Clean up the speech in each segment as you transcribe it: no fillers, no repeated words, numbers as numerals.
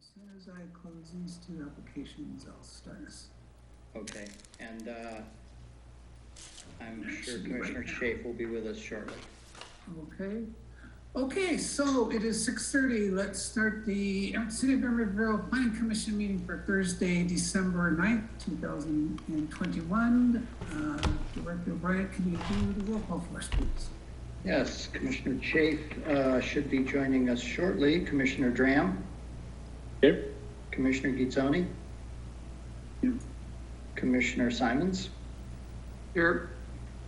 As soon as I close these two applications, I'll start us. Okay, and I'm sure Commissioner Chafe will be with us shortly. Okay, so it is 6:30. Let's start the City of Emeryville Planning Commission meeting for Thursday, December 9th, 2021. Director Bryant, can you do the roll call for us, please? Yes, Commissioner Chafe should be joining us shortly. Commissioner Dram? Here. Commissioner Gitzoni? Here. Commissioner Simons? Here.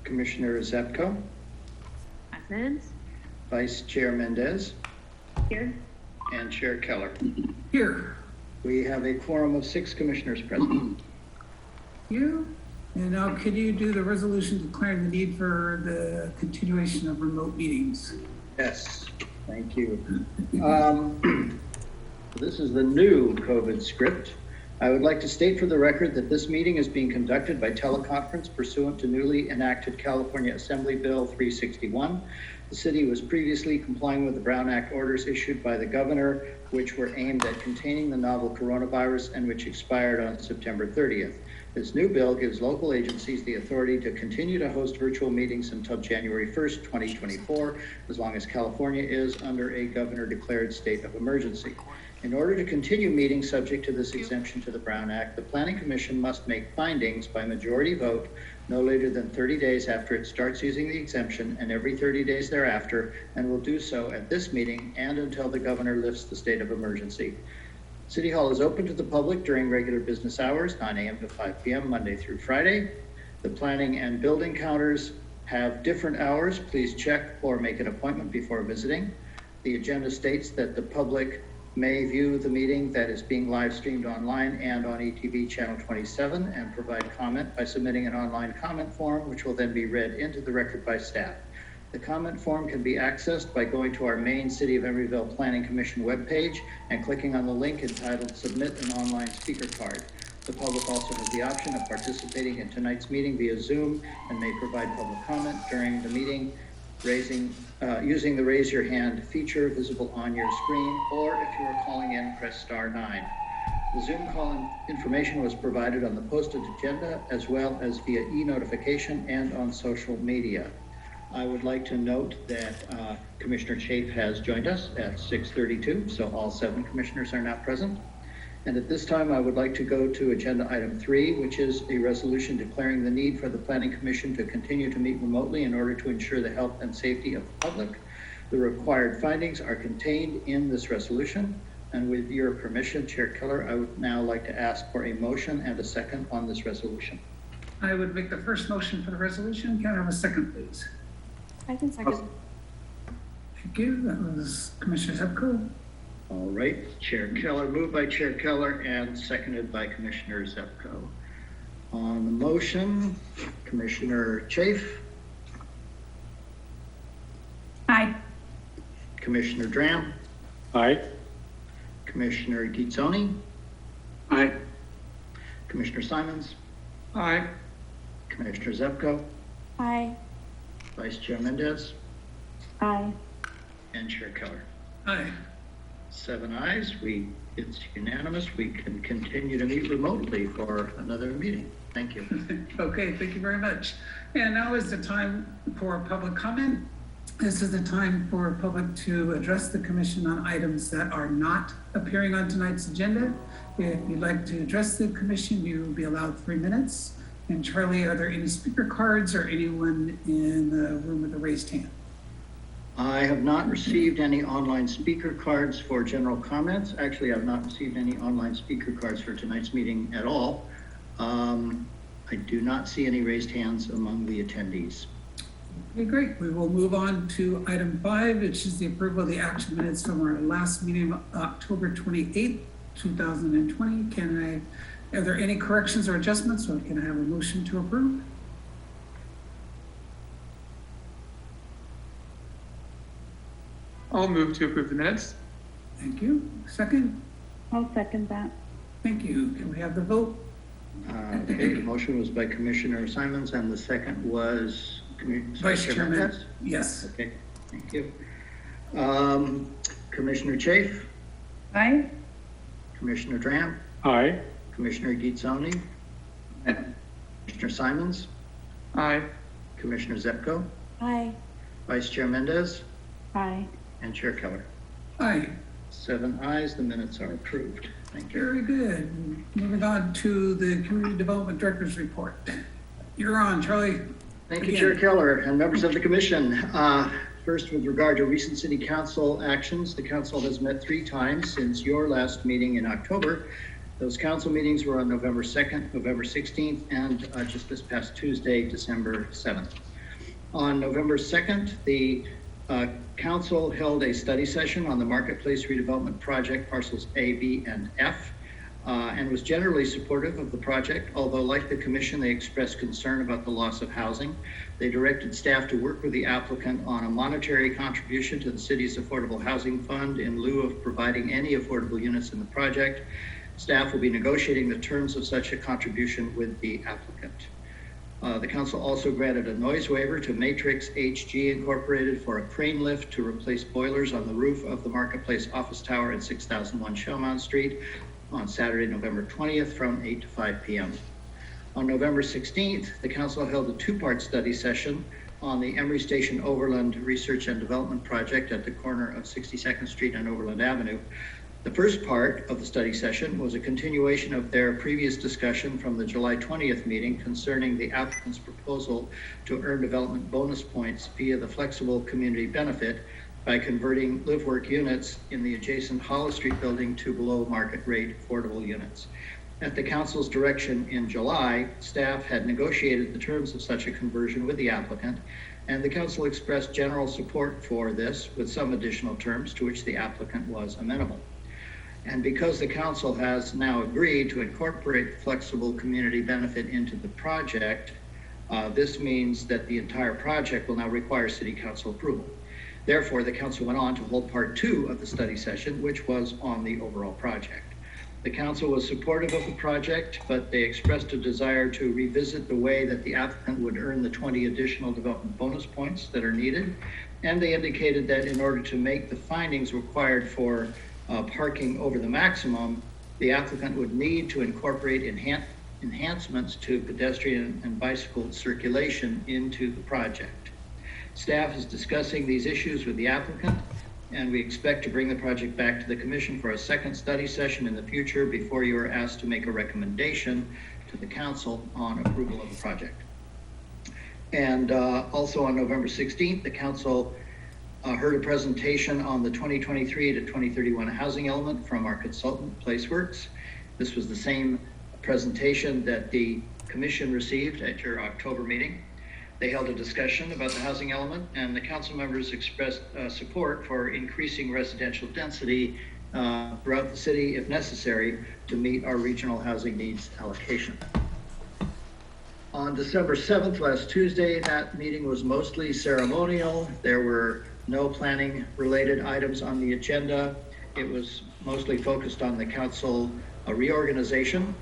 Commissioner Zepko? Present. Vice Chair Mendez? Here. And Chair Keller. Here. We have a quorum of 6 commissioners present. You. And now could you do the resolution declaring the need for the continuation of remote meetings? Yes, thank you. This is the new COVID script. I would like to state for the record that this meeting is being conducted by teleconference pursuant to newly enacted California Assembly Bill 361. The city was previously complying with the Brown Act orders issued by the governor, which were aimed at containing the novel coronavirus and which expired on September 30th. This new bill gives local agencies the authority to continue to host virtual meetings until January 1st, 2024, as long as California is under a governor-declared state of emergency. In order to continue meetings subject to this exemption to the Brown Act, the Planning Commission must make findings by majority vote no later than 30 days after it starts using the exemption and every 30 days thereafter, and will do so at this meeting and until the governor lifts the state of emergency. City Hall is open to the public during regular business hours, 9 a.m. to 5 p.m. Monday through Friday. The planning and building counters have different hours. Please check or make an appointment before visiting. The agenda states that the public may view the meeting that is being live streamed online and on ETV channel 27 and provide comment by submitting an online comment form, which will then be read into the record by staff. The comment form can be accessed by going to our main City of Emeryville Planning Commission webpage and clicking on the link entitled Submit an Online Speaker Card. The public also has the option of participating in tonight's meeting via Zoom and may provide public comment during the meeting using the raise your hand feature visible on your screen, or if you are calling in, press star 9. The Zoom call information was provided on the posted agenda as well as via e-notification and on social media. I would like to note that Commissioner Chafe has joined us at 6:32, so all 7 commissioners are now present. And at this time, I would like to go to agenda item 3, which is a resolution declaring the need for the Planning Commission to continue to meet remotely in order to ensure the health and safety of the public. The required findings are contained in this resolution. And with your permission, Chair Keller, I would now like to ask for a motion and a second on this resolution. I would make the first motion for the resolution. Can I have a second, please? I can second. Thank you. That was Commissioner Zepko. All right, Chair Keller, moved by Chair Keller and seconded by Commissioner Zepko. On the motion, Commissioner Chafe. Aye. Commissioner Dram. Aye. Commissioner Gitzoni. Aye. Commissioner Simons. Aye. Commissioner Zepko. Aye. Vice Chair Mendez. Aye. And Chair Keller. Aye. 7 ayes. It's unanimous. We can continue to meet remotely for another meeting. Thank you. Okay, thank you very much. And now is the time for public comment. This is the time for public to address the commission on items that are not appearing on tonight's agenda. If you'd like to address the commission, you will be allowed 3 minutes. And Charlie, are there any speaker cards or anyone in the room with a raised hand? I have not received any online speaker cards for general comments. Actually, I've not received any online speaker cards for tonight's meeting at all. I do not see any raised hands among the attendees. Okay, great. We will move on to item 5, which is the approval of the action minutes from our last meeting of October 28th, 2020. Are there any corrections or adjustments, or can I have a motion to approve? I'll move to approve the minutes. Thank you. Second? I'll second that. Thank you. Can we have the vote? Okay, the motion was by Commissioner Simons and the second was Vice Chairman. Yes. Okay, thank you. Commissioner Chafe, Aye. Commissioner Dram, Aye. Commissioner Gitzoni, Commissioner Simons, Aye. Commissioner Zepko, Aye. Vice Chair Mendez, Aye. and Chair Keller. Aye. 7 ayes, the minutes are approved. Thank you. Very good. Moving on to the Community Development Director's report. You're on, Charlie. Thank you, Again. Chair Keller and members of the commission. First, with regard to recent city council actions, the council has met 3 times since your last meeting in October. Those council meetings were on November 2nd, November 16th, and just this past Tuesday, December 7th. On November 2nd, the council held a study session on the Marketplace redevelopment project, parcels A, B, and F, and was generally supportive of the project, although like the commission, they expressed concern about the loss of housing. They directed staff to work with the applicant on a monetary contribution to the city's affordable housing fund in lieu of providing any affordable units in the project. Staff will be negotiating the terms of such a contribution with the applicant. The council also granted a noise waiver to Matrix HG Incorporated for a crane lift to replace boilers on the roof of the Marketplace office tower at 6001 Shelmont Street on Saturday, November 20th from 8 to 5 p.m. On November 16th, the council held a 2-part study session on the Emery Station Overland Research and Development Project at the corner of 62nd Street and Overland Avenue. The first part of the study session was a continuation of their previous discussion from the July 20th meeting concerning the applicant's proposal to earn development bonus points via the flexible community benefit by converting live-work units in the adjacent Hollis Street building to below market rate affordable units. At the council's direction in July, staff had negotiated the terms of such a conversion with the applicant, and the council expressed general support for this with some additional terms to which the applicant was amenable. And because the council has now agreed to incorporate flexible community benefit into the project, this means that the entire project will now require city council approval. Therefore, the council went on to hold part 2 of the study session, which was on the overall project. The council was supportive of the project, but they expressed a desire to revisit the way that the applicant would earn the 20 additional development bonus points that are needed. And they indicated that in order to make the findings required for parking over the maximum, the applicant would need to incorporate enhancements to pedestrian and bicycle circulation into the project. Staff is discussing these issues with the applicant, and we expect to bring the project back to the commission for a second study session in the future before you are asked to make a recommendation to the council on approval of the project. And also on November 16th, the council heard a presentation on the 2023 to 2031 housing element from our consultant, PlaceWorks. This was the same presentation that the commission received at your October meeting. They held a discussion about the housing element, and the council members expressed support for increasing residential density throughout the city if necessary to meet our regional housing needs allocation. On December 7th, last Tuesday, that meeting was mostly ceremonial. There were no planning related items on the agenda. It was mostly focused on the council reorganization.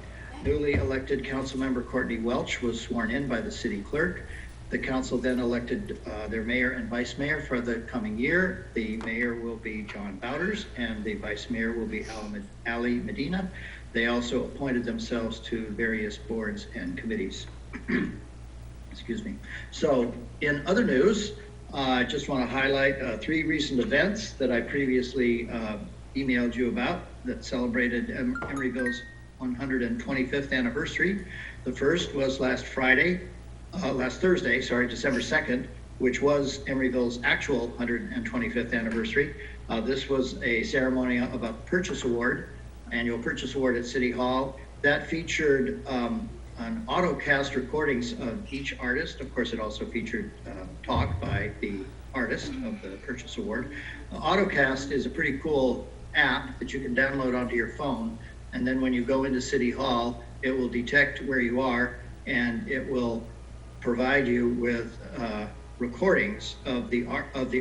Newly elected council member Courtney Welch was sworn in by the city clerk. The council then elected their mayor and vice mayor for the coming year. The mayor will be John Bowders and the vice mayor will be Ali Medina. They also appointed themselves to various boards and committees. Excuse me. So in other news, I just want to highlight 3 recent events that I previously emailed you about that celebrated Emeryville's 125th anniversary. The first was last Thursday, December 2nd, which was Emeryville's actual 125th anniversary. This was a ceremony about the purchase award, annual purchase award at City Hall. That featured an autocast recordings of each artist. Of course, it also featured talk by the artist of the purchase award. Autocast is a pretty cool app that you can download onto your phone. And then when you go into City Hall, it will detect where you are and it will provide you with recordings of the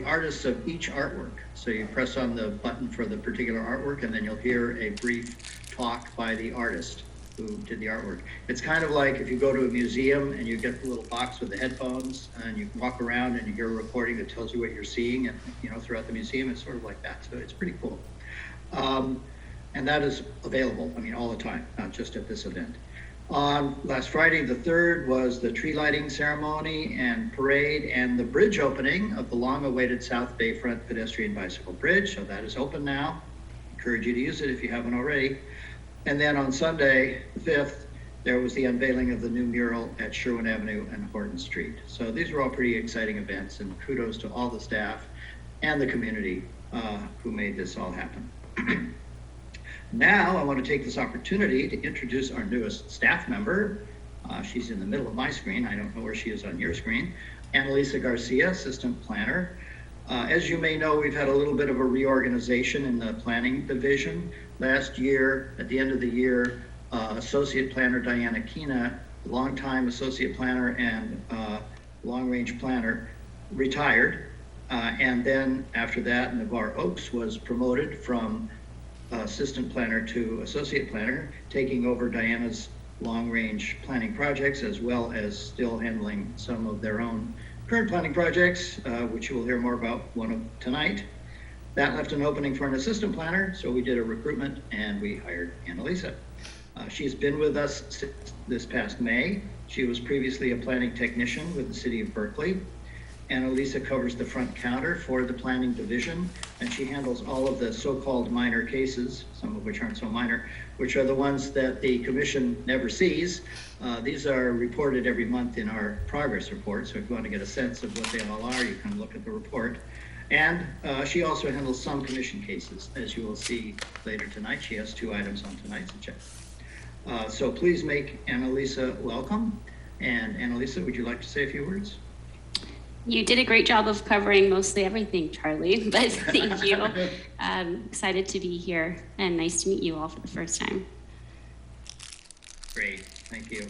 artists of each artwork. So you press on the button for the particular artwork and then you'll hear a brief talk by the artist who did the artwork. It's kind of like if you go to a museum and you get the little box with the headphones and you walk around and you hear a recording that tells you what you're seeing and throughout the museum. It's sort of like that. So it's pretty cool. And that is available, I mean, all the time, not just at this event. On last Friday, the 3rd, was the tree lighting ceremony and parade and the bridge opening of the long-awaited South Bayfront pedestrian bicycle bridge. So that is open now. Encourage you to use it if you haven't already. And then on Sunday, the 5th, there was the unveiling of the new mural at Sherwin Avenue and Horton Street. So these were all pretty exciting events, and kudos to all the staff and the community who made this all happen. Now, I want to take this opportunity to introduce our newest staff member. She's in the middle of my screen. I don't know where she is on your screen. Annalisa Garcia, Assistant Planner. As you may know, we've had a little bit of a reorganization in the planning division. Last year, at the end of the year, Associate Planner Diana Kina, longtime Associate Planner and long-range planner, retired. And then after that, Navarre Oaks was promoted from Assistant Planner to Associate Planner, taking over Diana's long-range planning projects, as well as still handling some of their own current planning projects, which you will hear more about one of tonight. That left an opening for an assistant planner, so we did a recruitment and we hired Annalisa. She's been with us since this past May. She was previously a planning technician with the City of Berkeley. Annalisa covers the front counter for the planning division, and she handles all of the so-called minor cases, some of which aren't so minor, which are the ones that the commission never sees. These are reported every month in our progress report, so if you want to get a sense of what they all are, you can look at the report. And she also handles some commission cases, as you will see later tonight. She has 2 items on tonight's agenda. So please make Annalisa welcome. And Annalisa, would you like to say a few words? You did a great job of covering mostly everything, Charlie, but thank you. Excited to be here and nice to meet you all for the first time. Great, thank you.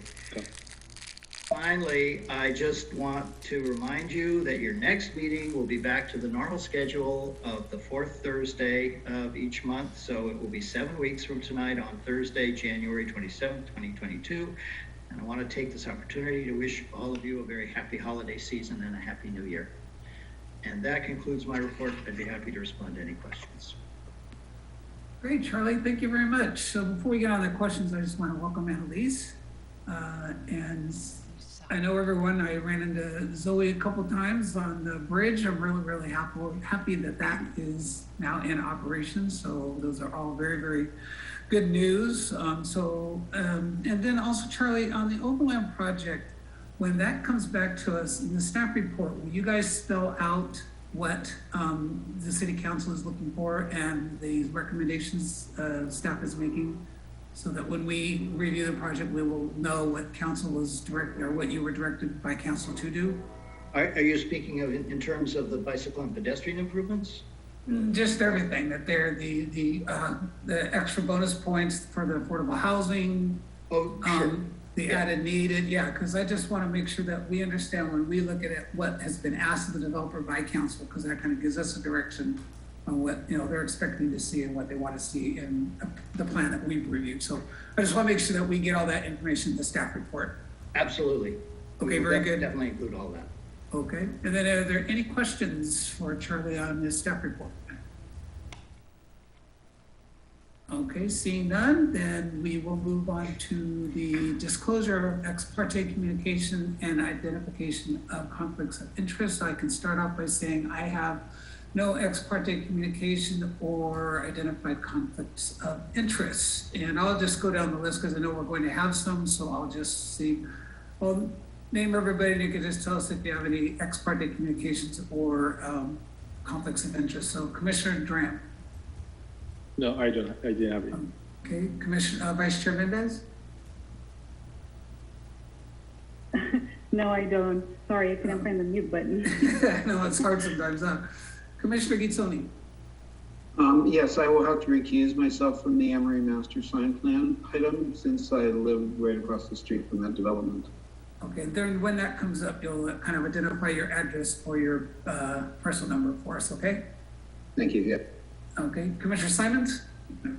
Finally, I just want to remind you that your next meeting will be back to the normal schedule of the 4th Thursday of each month. So it will be 7 weeks from tonight on Thursday, January 27th, 2022. And I want to take this opportunity to wish all of you a very happy holiday season and a happy new year. And that concludes my report. I'd be happy to respond to any questions. Great, Charlie, thank you very much. So before we get on the questions, I just want to welcome Annalise. And I know everyone, I ran into Zoe a couple times on the bridge. I'm really happy that that is now in operation. So those are all very good news. And then also, Charlie, on the Overland project, when that comes back to us in the staff report, will you guys spell out what the city council is looking for and the recommendations staff is making, so that when we review the project, we will know what council was directed, or what you were directed by council to do? Are you speaking of in terms of the bicycle and pedestrian improvements? Just everything, that they're the extra bonus points for the affordable housing. Oh, sure. The added needed, yeah, because I just want to make sure that we understand when we look at it, what has been asked of the developer by council, because that kind of gives us a direction on what they're expecting to see and what they want to see in the plan that we've reviewed. So I just want to make sure that we get all that information in the staff report. Absolutely. Okay, very good. Definitely include all that. Okay, and then are there any questions for Charlie on this staff report? Okay, seeing none, then we will move on to the disclosure of ex parte communication and identification of conflicts of interest. I can start off by saying I have no ex parte communication or identified conflicts of interest. And I'll just go down the list because I know we're going to have some, so I'll just see. Well, name everybody, and you can just tell us if you have any ex parte communications or conflicts of interest. So Commissioner Durant. No, I don't. I didn't have it. Okay, Commissioner Vice Chair Mendez. No, I don't. Sorry, I couldn't find the mute button. No, it's hard sometimes, huh? Commissioner Gitzoni. Yes, I will have to recuse myself from the Emory Master Sign Plan item since I live right across the street from that development. Okay, then when that comes up, you'll kind of identify your address or your parcel number for us, okay? Thank you, yeah. Okay, Commissioner Simons?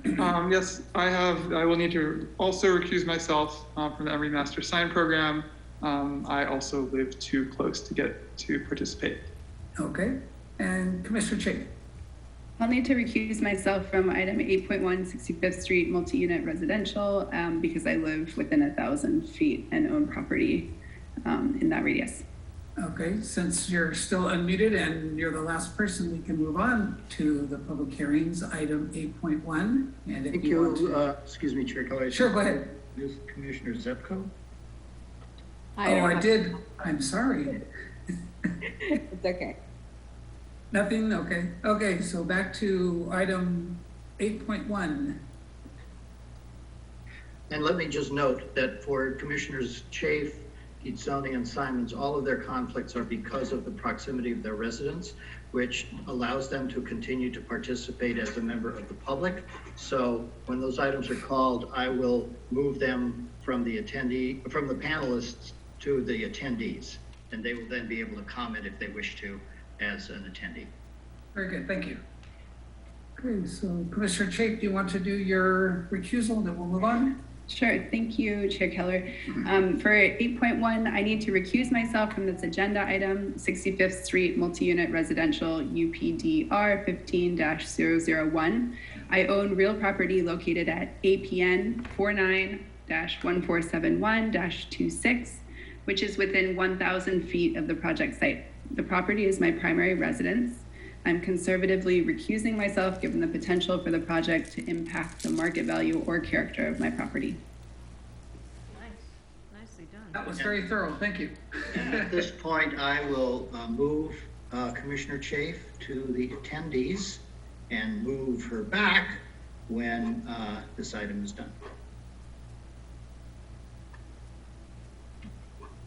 Yes, I will need to also recuse myself from the Emory Master Sign Program. I also live too close to get to participate. Okay, and Commissioner Chapin? I'll need to recuse myself from item 8.1, 65th Street multi-unit residential because I live within 1,000 feet and own property in that radius. Okay, since you're still unmuted and you're the last person, we can move on to the public hearings, item 8.1. And if Thank you want you. to... Excuse me, Chair Kelly. Sure, go ahead. Is Commissioner Zepko? I did. I'm sorry. It's okay. Nothing? Okay. Okay, so back to item 8.1. And let me just note that for Commissioners Chafe, Gitzoni, and Simons, all of their conflicts are because of the proximity of their residence, which allows them to continue to participate as a member of the public. So when those items are called, I will move them from the panelists to the attendees, and they will then be able to comment if they wish to as an attendee. Very good, thank you. Okay, so Commissioner Chafe, do you want to do your recusal and then we'll move on? Sure, thank you, Chair Keller. For 8.1, I need to recuse myself from this agenda item, 65th Street multi-unit residential UPDR 15-001. I own real property located at APN 49-1471-26, which is within 1,000 feet of the project site. The property is my primary residence. I'm conservatively recusing myself given the potential for the project to impact the market value or character of my property. Nicely done. That was very thorough, thank you. And at this point, I will move Commissioner Chafe to the attendees and move her back when this item is done.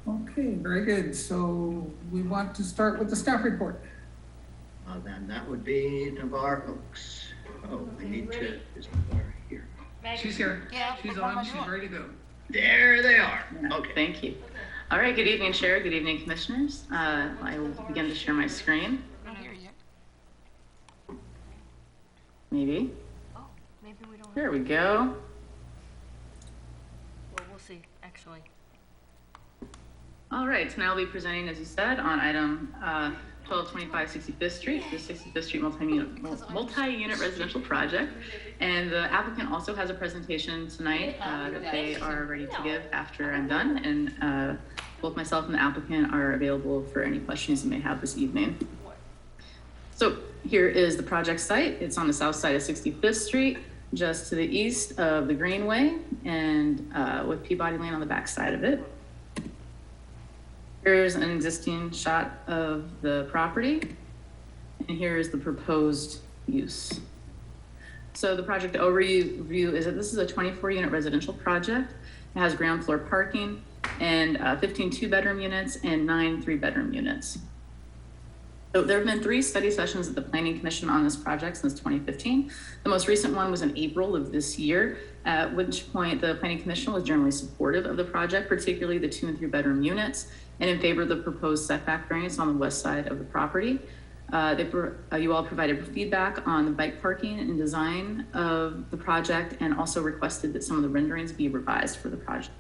Okay, very good. So we want to start with the staff report. Then that would be Navarre Oaks. Oh, I need to, is Navarre here? She's here. She's on, she's ready to go. There they are. Okay. Thank you. All right, good evening, Chair. Good evening, Commissioners. I will begin to share my screen. Maybe. Oh, maybe we don't. There we go. Well, we'll see, actually. All right, so now I'll be presenting, as you said, on item 1225 65th Street, the 65th Street multi-unit residential project. And the applicant also has a presentation tonight that they are ready to give after I'm done. And both myself and the applicant are available for any questions you may have this evening. So here is the project site. It's on the south side of 65th Street, just to the east of the Greenway, and with Peabody Lane on the back side of it. Here's an existing shot of the property, and here's the proposed use. So the project overview is that this is a 24-unit residential project. It has ground floor parking and 15 two-bedroom units and 9 three-bedroom units. So there have been 3 study sessions at the Planning Commission on this project since 2015. The most recent one was in April of this year, at which point the Planning Commission was generally supportive of the project, particularly the 2 and 3 bedroom units, and in favor of the proposed setback variance on the west side of the property. You all provided feedback on the bike parking and design of the project, and also requested that some of the renderings be revised for the project.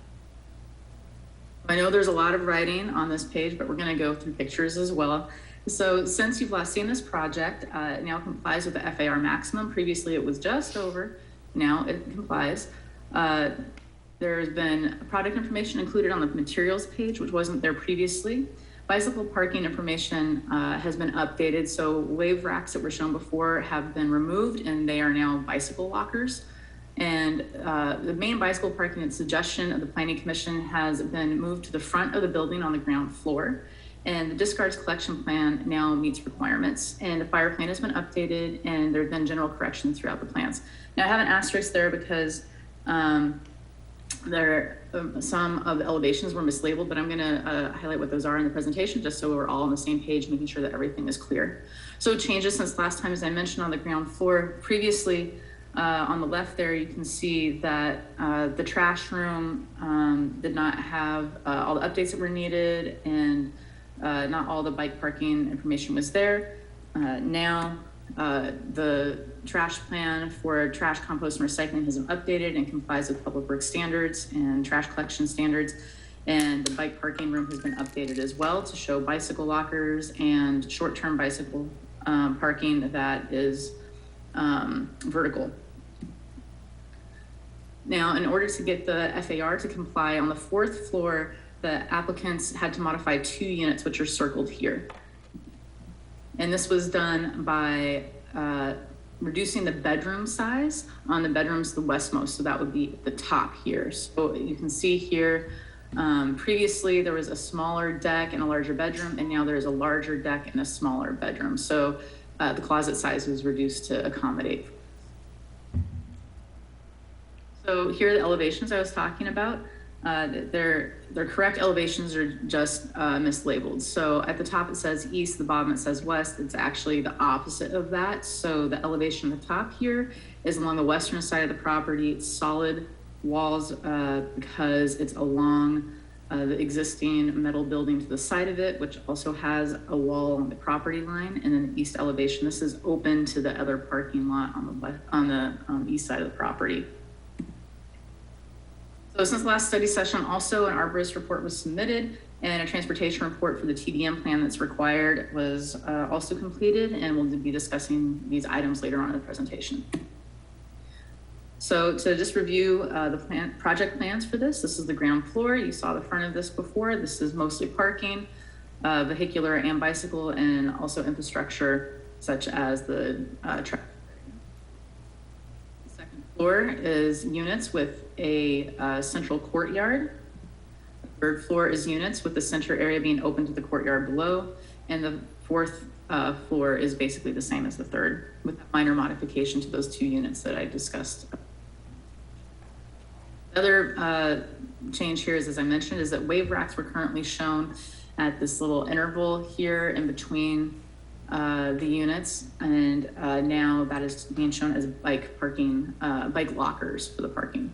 I know there's a lot of writing on this page, but we're going to go through pictures as well. So since you've last seen this project, it now complies with the FAR maximum. Previously it was just over, now it complies. There's been product information included on the materials page, which wasn't there previously. Bicycle parking information has been updated. So wave racks that were shown before have been removed, and they are now bicycle lockers. And the main bicycle parking at suggestion of the Planning Commission has been moved to the front of the building on the ground floor. And the discards collection plan now meets requirements, and the fire plan has been updated, and there have been general corrections throughout the plans. Now I have an asterisk there because some of the elevations were mislabeled, but I'm going to highlight what those are in the presentation, just so we're all on the same page, making sure that everything is clear. So changes since last time, as I mentioned, on the ground floor previously. On the left there, you can see that the trash room did not have all the updates that were needed, and not all the bike parking information was there. Now the trash plan for trash, compost, and recycling has been updated and complies with Public Works standards and trash collection standards. And the bike parking room has been updated as well to show bicycle lockers and short-term bicycle parking that is vertical. Now, in order to get the FAR to comply on the 4th floor, the applicants had to modify 2 units, which are circled here. And this was done by reducing the bedroom size on the bedrooms the westmost, so that would be at the top here. So you can see here, previously there was a smaller deck and a larger bedroom, and now there's a larger deck and a smaller bedroom. So the closet size was reduced to accommodate. So here are the elevations I was talking about. Their correct elevations are just mislabeled. So at the top it says east, the bottom it says west. It's actually the opposite of that. So the elevation at the top here is along the western side of the property. It's solid walls because it's along the existing metal building to the side of it, which also has a wall on the property line. And then the east elevation, this is open to the other parking lot on the east side of the property. So since the last study session, also an arborist report was submitted, and a transportation report for the TDM plan that's required was also completed, and we'll be discussing these items later on in the presentation. So to just review the project plans for this is the ground floor. You saw the front of this before. This is mostly parking, vehicular and bicycle, and also infrastructure such as the traffic. The second floor is units with a central courtyard. The third floor is units with the center area being open to the courtyard below. And the 4th floor is basically the same as the 3rd, with a minor modification to those 2 units that I discussed. The other change here is, as I mentioned, is that wave racks were currently shown at this little interval here in between the units, and now that is being shown as bike lockers for the parking.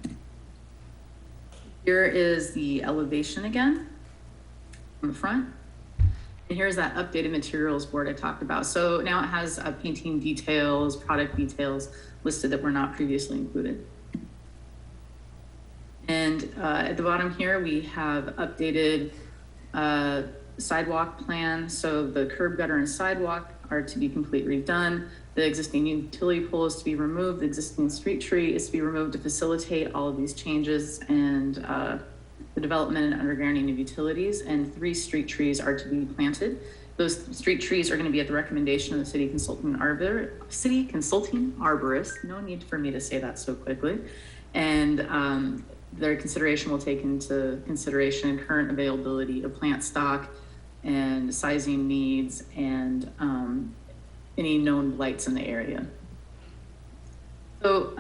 Here is the elevation again on the front. And here's that updated materials board I talked about. So now it has painting details, product details listed that were not previously included. And at the bottom here, we have updated sidewalk plan. So the curb, gutter, and sidewalk are to be completely redone. The existing utility pole is to be removed. The existing street tree is to be removed to facilitate all of these changes and the development and undergrounding of utilities. And 3 street trees are to be planted. Those street trees are going to be at the recommendation of the city consulting arborist. No need for me to say that so quickly. And their consideration will take into consideration current availability of plant stock and sizing needs and any known blights in the area. So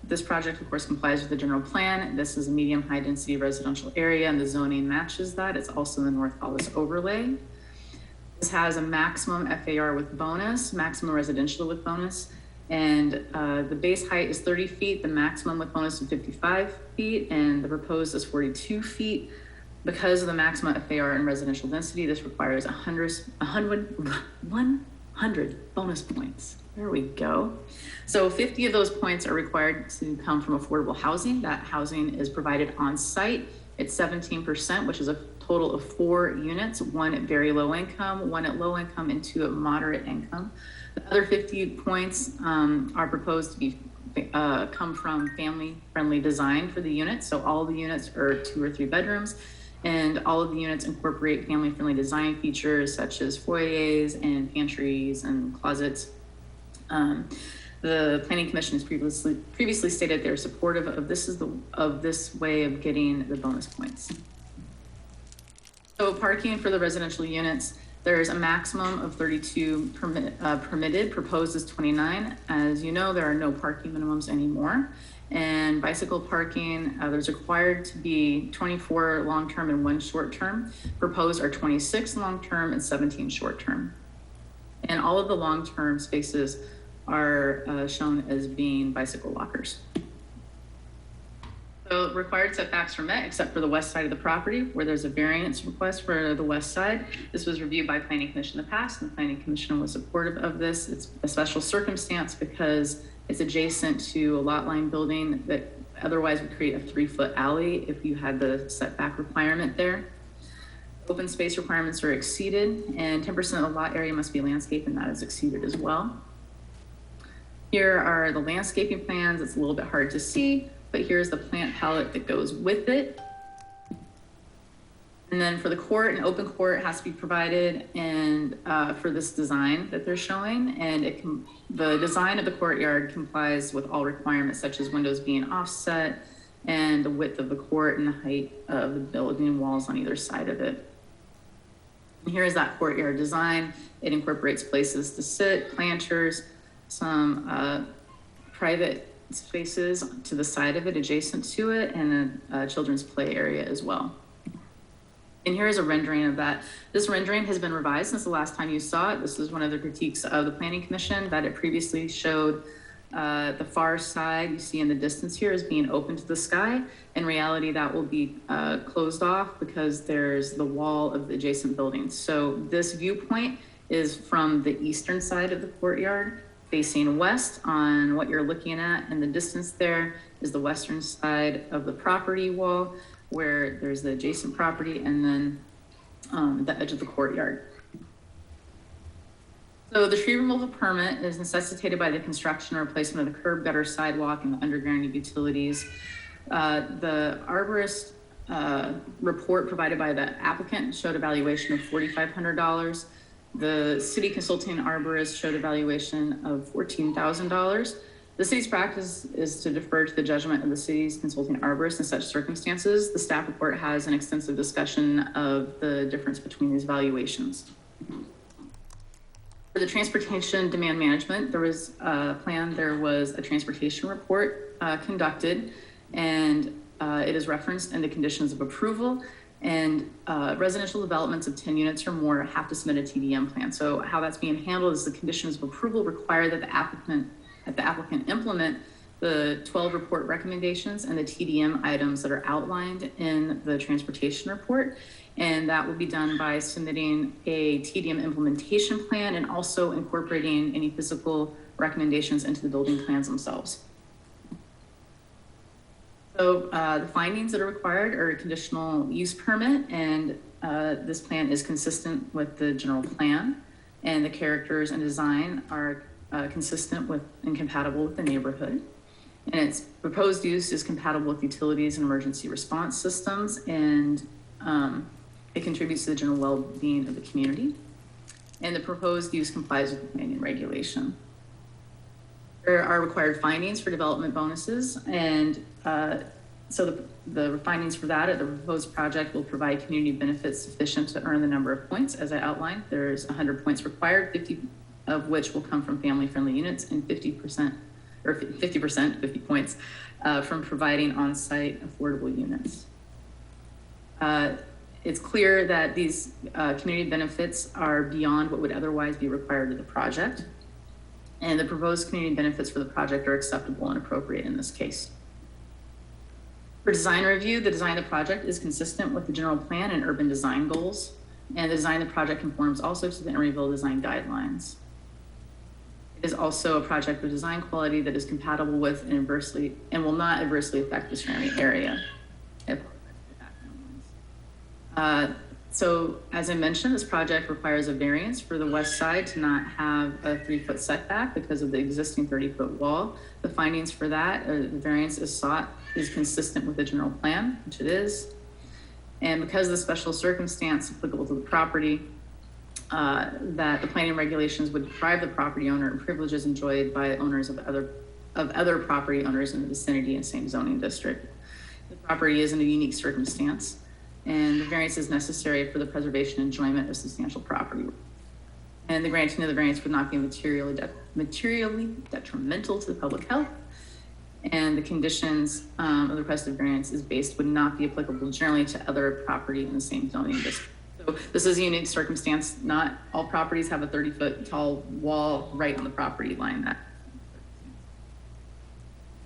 this project, of course, complies with the general plan. This is a medium high density residential area, and the zoning matches that. It's also the North Hollis overlay. This has a maximum FAR with bonus, maximum residential with bonus, and the base height is 30 feet. The maximum with bonus is 55 feet, and the proposed is 42 feet. Because of the maximum FAR and residential density, this requires 100 bonus points. There we go. So 50 of those points are required to come from affordable housing. That housing is provided on site. It's 17%, which is a total of 4 units, 1 at very low income, 1 at low income, and 2 at moderate income. The other 50 points are proposed to be come from family-friendly design for the units. So all the units are 2 or 3 bedrooms, and all of the units incorporate family-friendly design features such as foyers and pantries and closets. The Planning Commission has previously stated they're supportive of this way of getting the bonus points. So parking for the residential units, there's a maximum of 32 permitted, proposed is 29. As you know, there are no parking minimums anymore. And bicycle parking, there's required to be 24 long-term and 1 short-term. Proposed are 26 long-term and 17 short-term. And all of the long-term spaces are shown as being bicycle lockers. So required setbacks are met except for the west side of the property where there's a variance request for the west side. This was reviewed by Planning Commission in the past, and the Planning Commission was supportive of this. It's a special circumstance because it's adjacent to a lot line building that otherwise would create a 3-foot alley if you had the setback requirement there. Open space requirements are exceeded, and 10% of the lot area must be landscaped, and that is exceeded as well. Here are the landscaping plans. It's a little bit hard to see, but here's the plant palette that goes with it. And then for the court, an open court has to be provided, and for this design that they're showing, and the design of the courtyard complies with all requirements such as windows being offset and the width of the court and the height of the building walls on either side of it. And here is that courtyard design. It incorporates places to sit, planters, some private spaces to the side of it, adjacent to it, and a children's play area as well. And here is a rendering of that. This rendering has been revised since the last time you saw it. This is one of the critiques of the Planning Commission, that it previously showed the far side you see in the distance here as being open to the sky. In reality, that will be closed off because there's the wall of the adjacent buildings. So this viewpoint is from the eastern side of the courtyard, facing west on what you're looking at. In the distance there is the western side of the property wall, where there's the adjacent property, and then the edge of the courtyard. So the tree removal permit is necessitated by the construction or replacement of the curb, gutter, sidewalk, and the underground utilities. The arborist report provided by the applicant showed a valuation of $4,500. The city consulting arborist showed a valuation of $14,000. The city's practice is to defer to the judgment of the city's consulting arborist in such circumstances. The staff report has an extensive discussion of the difference between these valuations. For the transportation demand management, there was a plan, there was a transportation report conducted, and it is referenced in the conditions of approval. And residential developments of 10 units or more have to submit a TDM plan. So how that's being handled is the conditions of approval require that the applicant implement the 12 report recommendations and the TDM items that are outlined in the transportation report. And that will be done by submitting a TDM implementation plan and also incorporating any physical recommendations into the building plans themselves. So the findings that are required are a conditional use permit, and this plan is consistent with the general plan, and the characters and design are consistent with and compatible with the neighborhood. And its proposed use is compatible with utilities and emergency response systems, and it contributes to the general well-being of the community. And the proposed use complies with the planning regulation. There are required findings for development bonuses, and so the findings for that at the proposed project will provide community benefits sufficient to earn the number of points. As I outlined, there's 100 points required, 50 of which will come from family-friendly units, and 50%, 50 points from providing on-site affordable units. It's clear that these community benefits are beyond what would otherwise be required of the project, and the proposed community benefits for the project are acceptable and appropriate in this case. For design review, the design of the project is consistent with the general plan and urban design goals, and the design of the project conforms also to the Emeryville design guidelines. It is also a project with design quality that is compatible with and will not adversely affect the surrounding area. So as I mentioned, this project requires a variance for the west side to not have a 3-foot setback because of the existing 30-foot wall. The findings for that, the variance is sought, is consistent with the general plan, which it is. And because of the special circumstance applicable to the property, that the planning regulations would deprive the property owner of privileges enjoyed by owners of other property owners in the vicinity and same zoning district. The property is in a unique circumstance, and the variance is necessary for the preservation and enjoyment of substantial property. And the granting of the variance would not be materially detrimental to the public health. And the conditions of the requested variance would not be applicable generally to other property in the same zoning district. So this is a unique circumstance. Not all properties have a 30-foot tall wall right on the property line.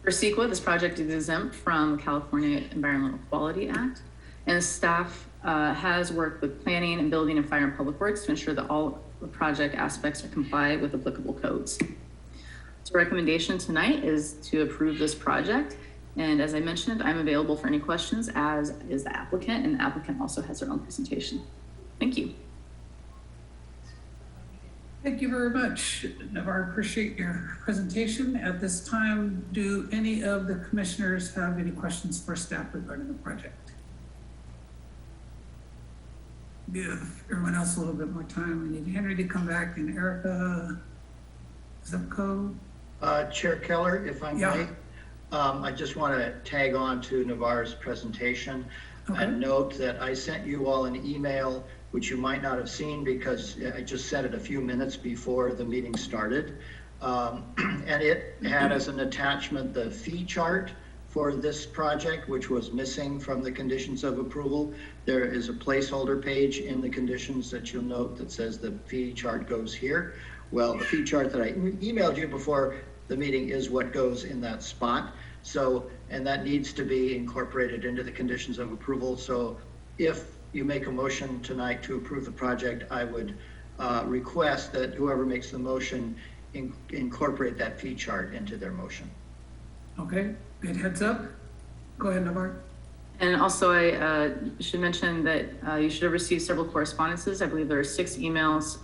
For CEQA, this project is exempt from the California Environmental Quality Act. And staff has worked with planning and building and fire and public works to ensure that all the project aspects are compliant with applicable codes. So recommendation tonight is to approve this project. And as I mentioned, I'm available for any questions, as is the applicant, and the applicant also has their own presentation. Thank you. Thank you very much, Navarre. Appreciate your presentation. At this time, do any of the commissioners have any questions for staff regarding the project? Give everyone else a little bit more time. We need Henry to come back and Erica, Zepko. Chair Keller, if I Yeah. may, I just want to tag on to Navarre's presentation Okay. and note that I sent you all an email, which you might not have seen because I just sent it a few minutes before the meeting started. And it had as an attachment the fee chart for this project, which was missing from the conditions of approval. There is a placeholder page in the conditions that you'll note that says the fee chart goes here. Well, the fee chart that I emailed you before the meeting is what goes in that spot. So, and that needs to be incorporated into the conditions of approval. So if you make a motion tonight to approve the project, I would request that whoever makes the motion incorporate that fee chart into their motion. Okay, good heads up. Go ahead, Navarre. And also, I should mention that you should have received several correspondences. I believe there are 6 emails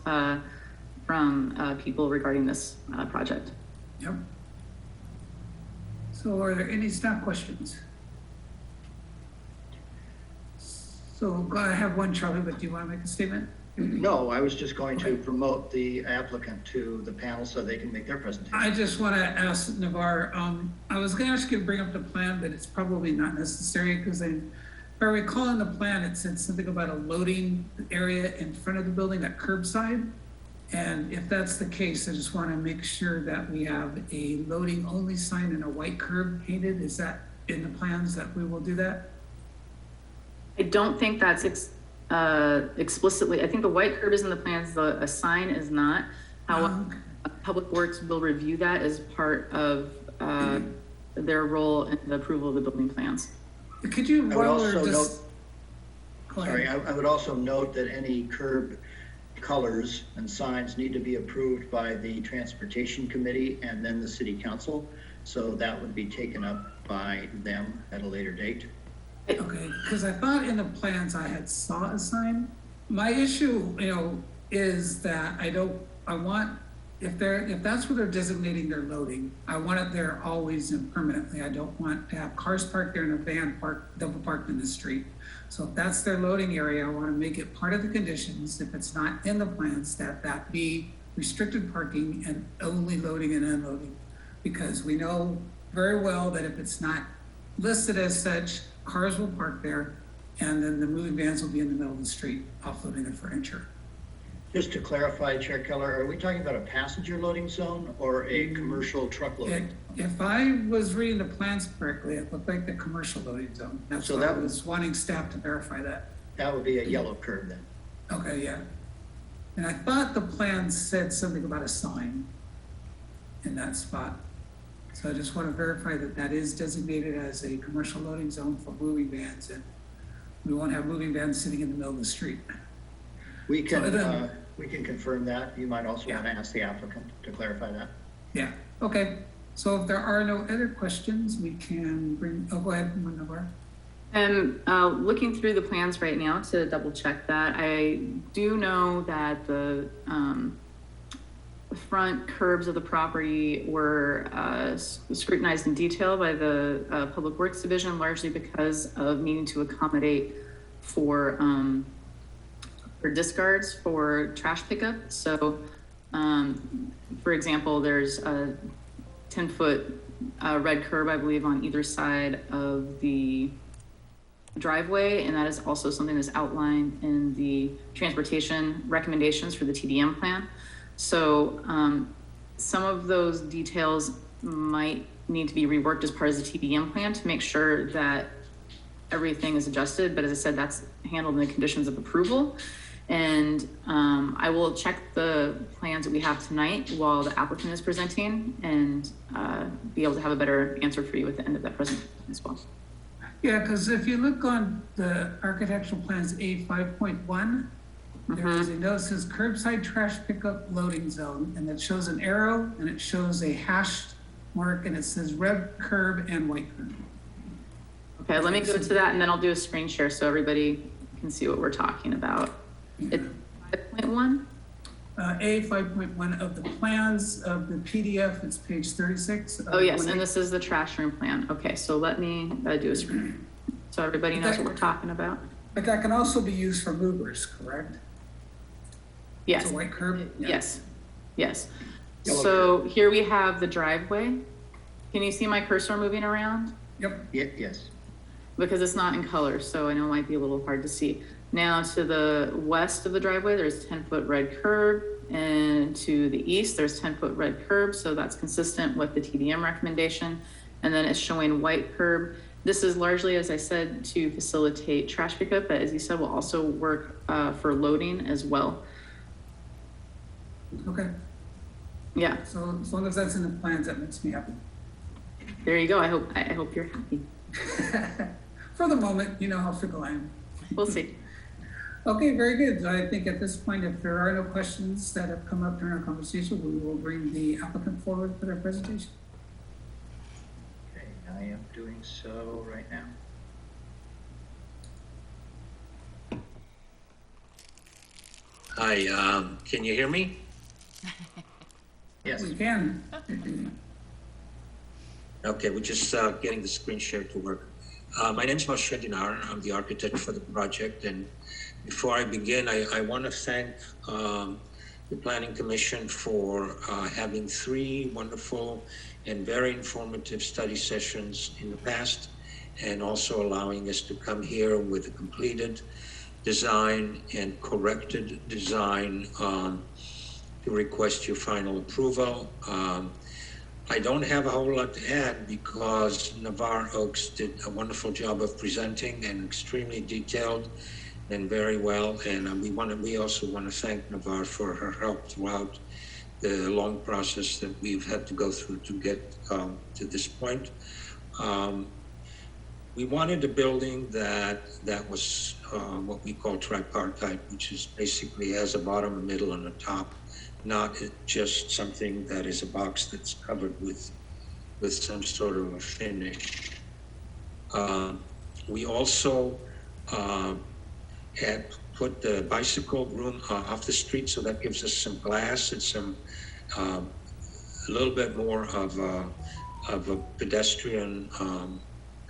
from people regarding this project. Yep. So are there any staff questions? So I have one, Charlie, but do you want to make a statement? No, I was just going to promote the applicant to the panel so they can make their presentation. I just want to ask Navarre, I was going to ask you to bring up the plan, but it's probably not necessary because if I recall in the plan, it said something about a loading area in front of the building at curbside. And if that's the case, I just want to make sure that we have a loading only sign and a white curb painted. Is that in the plans that we will do that? I don't think that's explicitly, I think the white curb is in the plans, a sign is not. However, Public Works will review that as part of their role in the approval of the building plans. Could you, I would while we're also just, note, sorry, I would also note that any curb colors and signs need to be approved by the Transportation Committee and then the City Council. So that would be taken up by them at a later date. okay, because I thought in the plans I had saw a sign. My issue, is that I want, if that's where they're designating their loading, I want it there always and permanently. I don't want to have cars parked there and a van double parked in the street. So if that's their loading area, I want to make it part of the conditions, if it's not in the plans, that be restricted parking and only loading and unloading. Because we know very well that if it's not listed as such, cars will park there and then the moving vans will be in the middle of the street offloading their furniture. Just to clarify, Chair Keller, are we talking about a passenger loading zone or a commercial truck loading? If I was reading the plans correctly, it looked like the commercial loading zone. That's So why I that was wanting staff to verify that. That would be a yellow curb then. Okay, yeah. And I thought the plan said something about a sign in that spot. So I just want to verify that that is designated as a commercial loading zone for moving vans, and we won't have moving vans sitting in the middle of the street. We can confirm that. You might also want to ask the applicant to clarify that. Yeah, okay. So if there are no other questions, we can go ahead, Navarre. And looking through the plans right now to double check that, I do know that the front curbs of the property were scrutinized in detail by the Public Works Division, largely because of needing to accommodate for discards for trash pickup. So, for example, there's a 10-foot red curb, I believe, on either side of the driveway, and that is also something that's outlined in the transportation recommendations for the TDM plan. So some of those details might need to be reworked as part of the TDM plan to make sure that everything is adjusted. But as I said, that's handled in the conditions of approval. And I will check the plans that we have tonight while the applicant is presenting and be able to have a better answer for you at the end of that presentation as well. Yeah, because if you look on the architectural plans A5.1, there is a note that says curbside trash pickup loading zone, and it shows an arrow and it shows a hashed mark and it says red curb and white curb. Okay, let me go to that and then I'll do a screen share so everybody can see what we're talking about. It's 5.1? A 5.1 of the plans of the PDF, it's page 36. Oh, yes, and this is the trash room plan. Okay, so let me do a screen so everybody knows what we're talking about. But that can also be used for movers, correct? Yes. It's a white curb? Yeah. Yes, yes. Yellow So here we have the driveway. Can you see my cursor moving around? Yep. Yes. Because it's not in color, so I know it might be a little hard to see. Now to the west of the driveway, there's 10-foot red curb, and to the east, there's 10-foot red curb, so that's consistent with the TDM recommendation. And then it's showing white curb. This is largely, as I said, to facilitate trash pickup, but as you said, will also work for loading as well. Okay. Yeah, So as long as that's in the plans, that makes me happy. there you go. I hope you're happy. For the moment, you know how fickle I am. We'll see. Okay, very good. I think at this point, if there are no questions that have come up during our conversation, we will bring the applicant forward for their presentation. Okay, I am doing so right now. Hi, can you hear me? Yes. We can. Okay, we're just getting the screen share to work. My name is Moshe Dinar. I'm the architect for the project. And before I begin, I want to thank the Planning Commission for having 3 wonderful and very informative study sessions in the past, and also allowing us to come here with a completed design and corrected design to request your final approval. I don't have a whole lot to add because Navarre Oaks did a wonderful job of presenting and extremely detailed and very well. And we also want to thank Navarre for her help throughout the long process that we've had to go through to get to this point. We wanted a building that was what we call tripartite, which is basically has a bottom, a middle, and a top, not just something that is a box that's covered with some sort of a finish. We also had put the bicycle room off the street, so that gives us some glass and some a little bit more of a pedestrian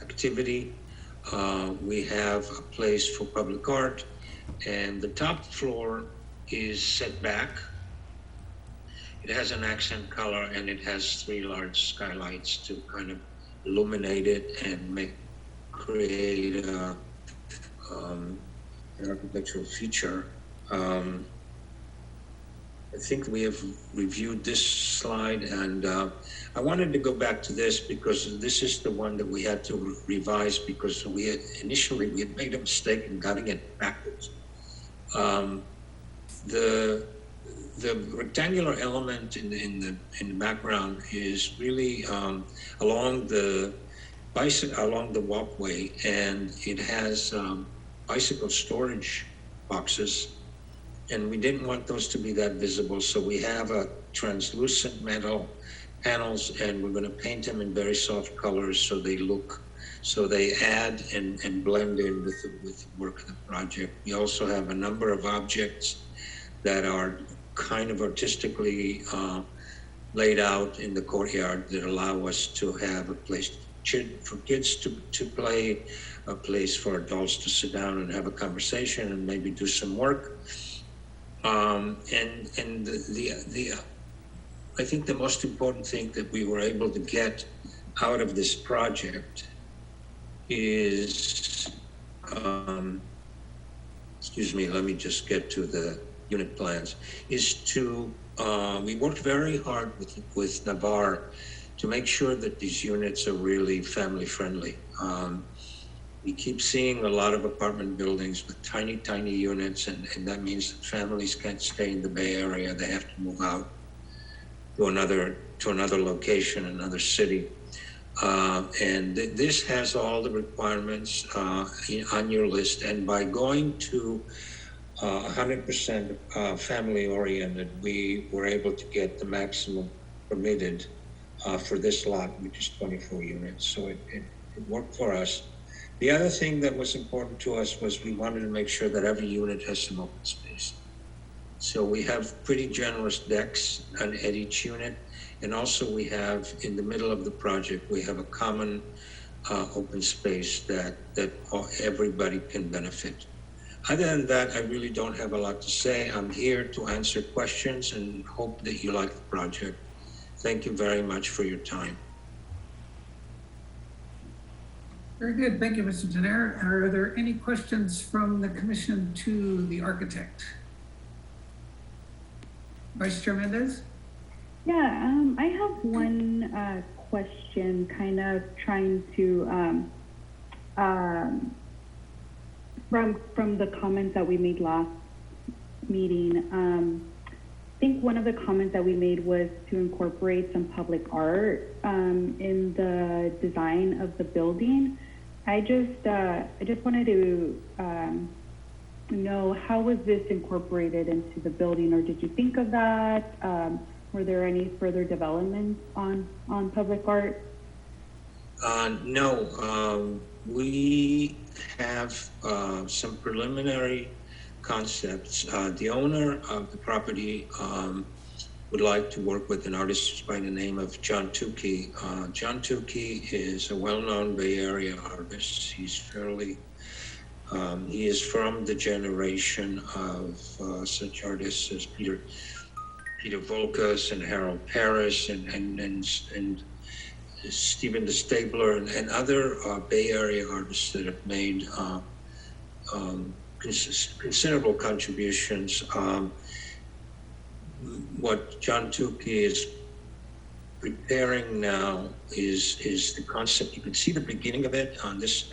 activity. We have a place for public art, and the top floor is set back. It has an accent color, and it has 3 large skylights to kind of illuminate it and create an architectural feature. I think we have reviewed this slide, and I wanted to go back to this because this is the one that we had to revise because we had made a mistake in getting it backwards. The rectangular element in the background is really along the walkway, and it has bicycle storage boxes. And we didn't want those to be that visible, so we have a translucent metal panels, and we're going to paint them in very soft colors so they add and blend in with the work of the project. We also have a number of objects that are kind of artistically laid out in the courtyard that allow us to have a place for kids to play, a place for adults to sit down and have a conversation and maybe do some work. I think the most important thing that we were able to get out of this project is, excuse me, let me just get to the unit plans, is to, we worked very hard with Navarre to make sure that these units are really family friendly. We keep seeing a lot of apartment buildings with tiny, tiny units, and that means that families can't stay in the Bay Area. They have to move out to another location, another city. And this has all the requirements on your list. And by going to 100% family oriented, we were able to get the maximum permitted for this lot, which is 24 units. So it worked for us. The other thing that was important to us was we wanted to make sure that every unit has some open space. So we have pretty generous decks at each unit. And also we have, in the middle of the project, we have a common open space that everybody can benefit. Other than that, I really don't have a lot to say. I'm here to answer questions and hope that you like the project. Thank you very much for your time. Very good. Thank you, Mr. Jenner. Are there any questions from the commission to the architect? Vice Chair Mendez? Yeah, I have one question, kind of trying to, from the comments that we made last meeting. I think one of the comments that we made was to incorporate some public art in the design of the building. I just wanted to know, how was this incorporated into the building, or did you think of that? Were there any further developments on public art? No, we have some preliminary concepts. The owner of the property would like to work with an artist by the name of John Tukey. John Tukey is a well-known Bay Area artist. He's fairly, he is from the generation of such artists as Peter Volkas and Harold Paris and Stephen the Stabler and other Bay Area artists that have made considerable contributions. What John Tukey is preparing now is the concept. You can see the beginning of it on this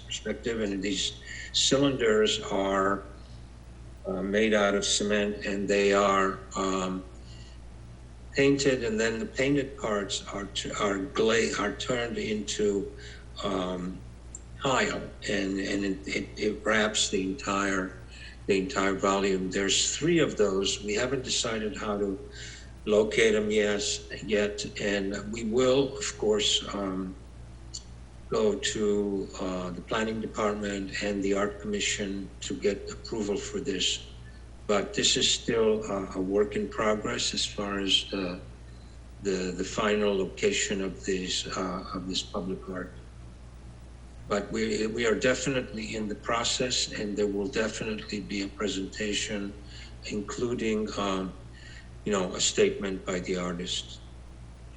perspective, and these cylinders are made out of cement, and they are painted, and then the painted parts are turned into tile, and it wraps the entire volume. There's 3 of those. We haven't decided how to locate them yet, and we will, of course, go to the planning department and the art commission to get approval for this. But this is still a work in progress as far as the final location of this public art. But we are definitely in the process, and there will definitely be a presentation, including, a statement by the artist.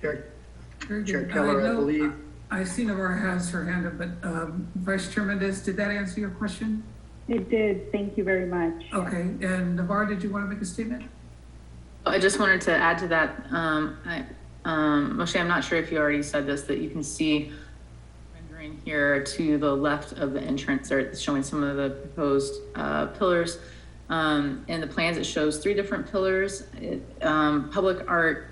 Chair Very good. Keller, I believe. I see Navarre has her hand up, but Vice Chair Mendez, did that answer your question? It did. Thank you very much. Okay. And Navarre, did you want to make a statement? I just wanted to add to that. Moshe, I'm not sure if you already said this, that you can see rendering here to the left of the entrance, or it's showing some of the proposed pillars. In the plans, it shows 3 different pillars. Public art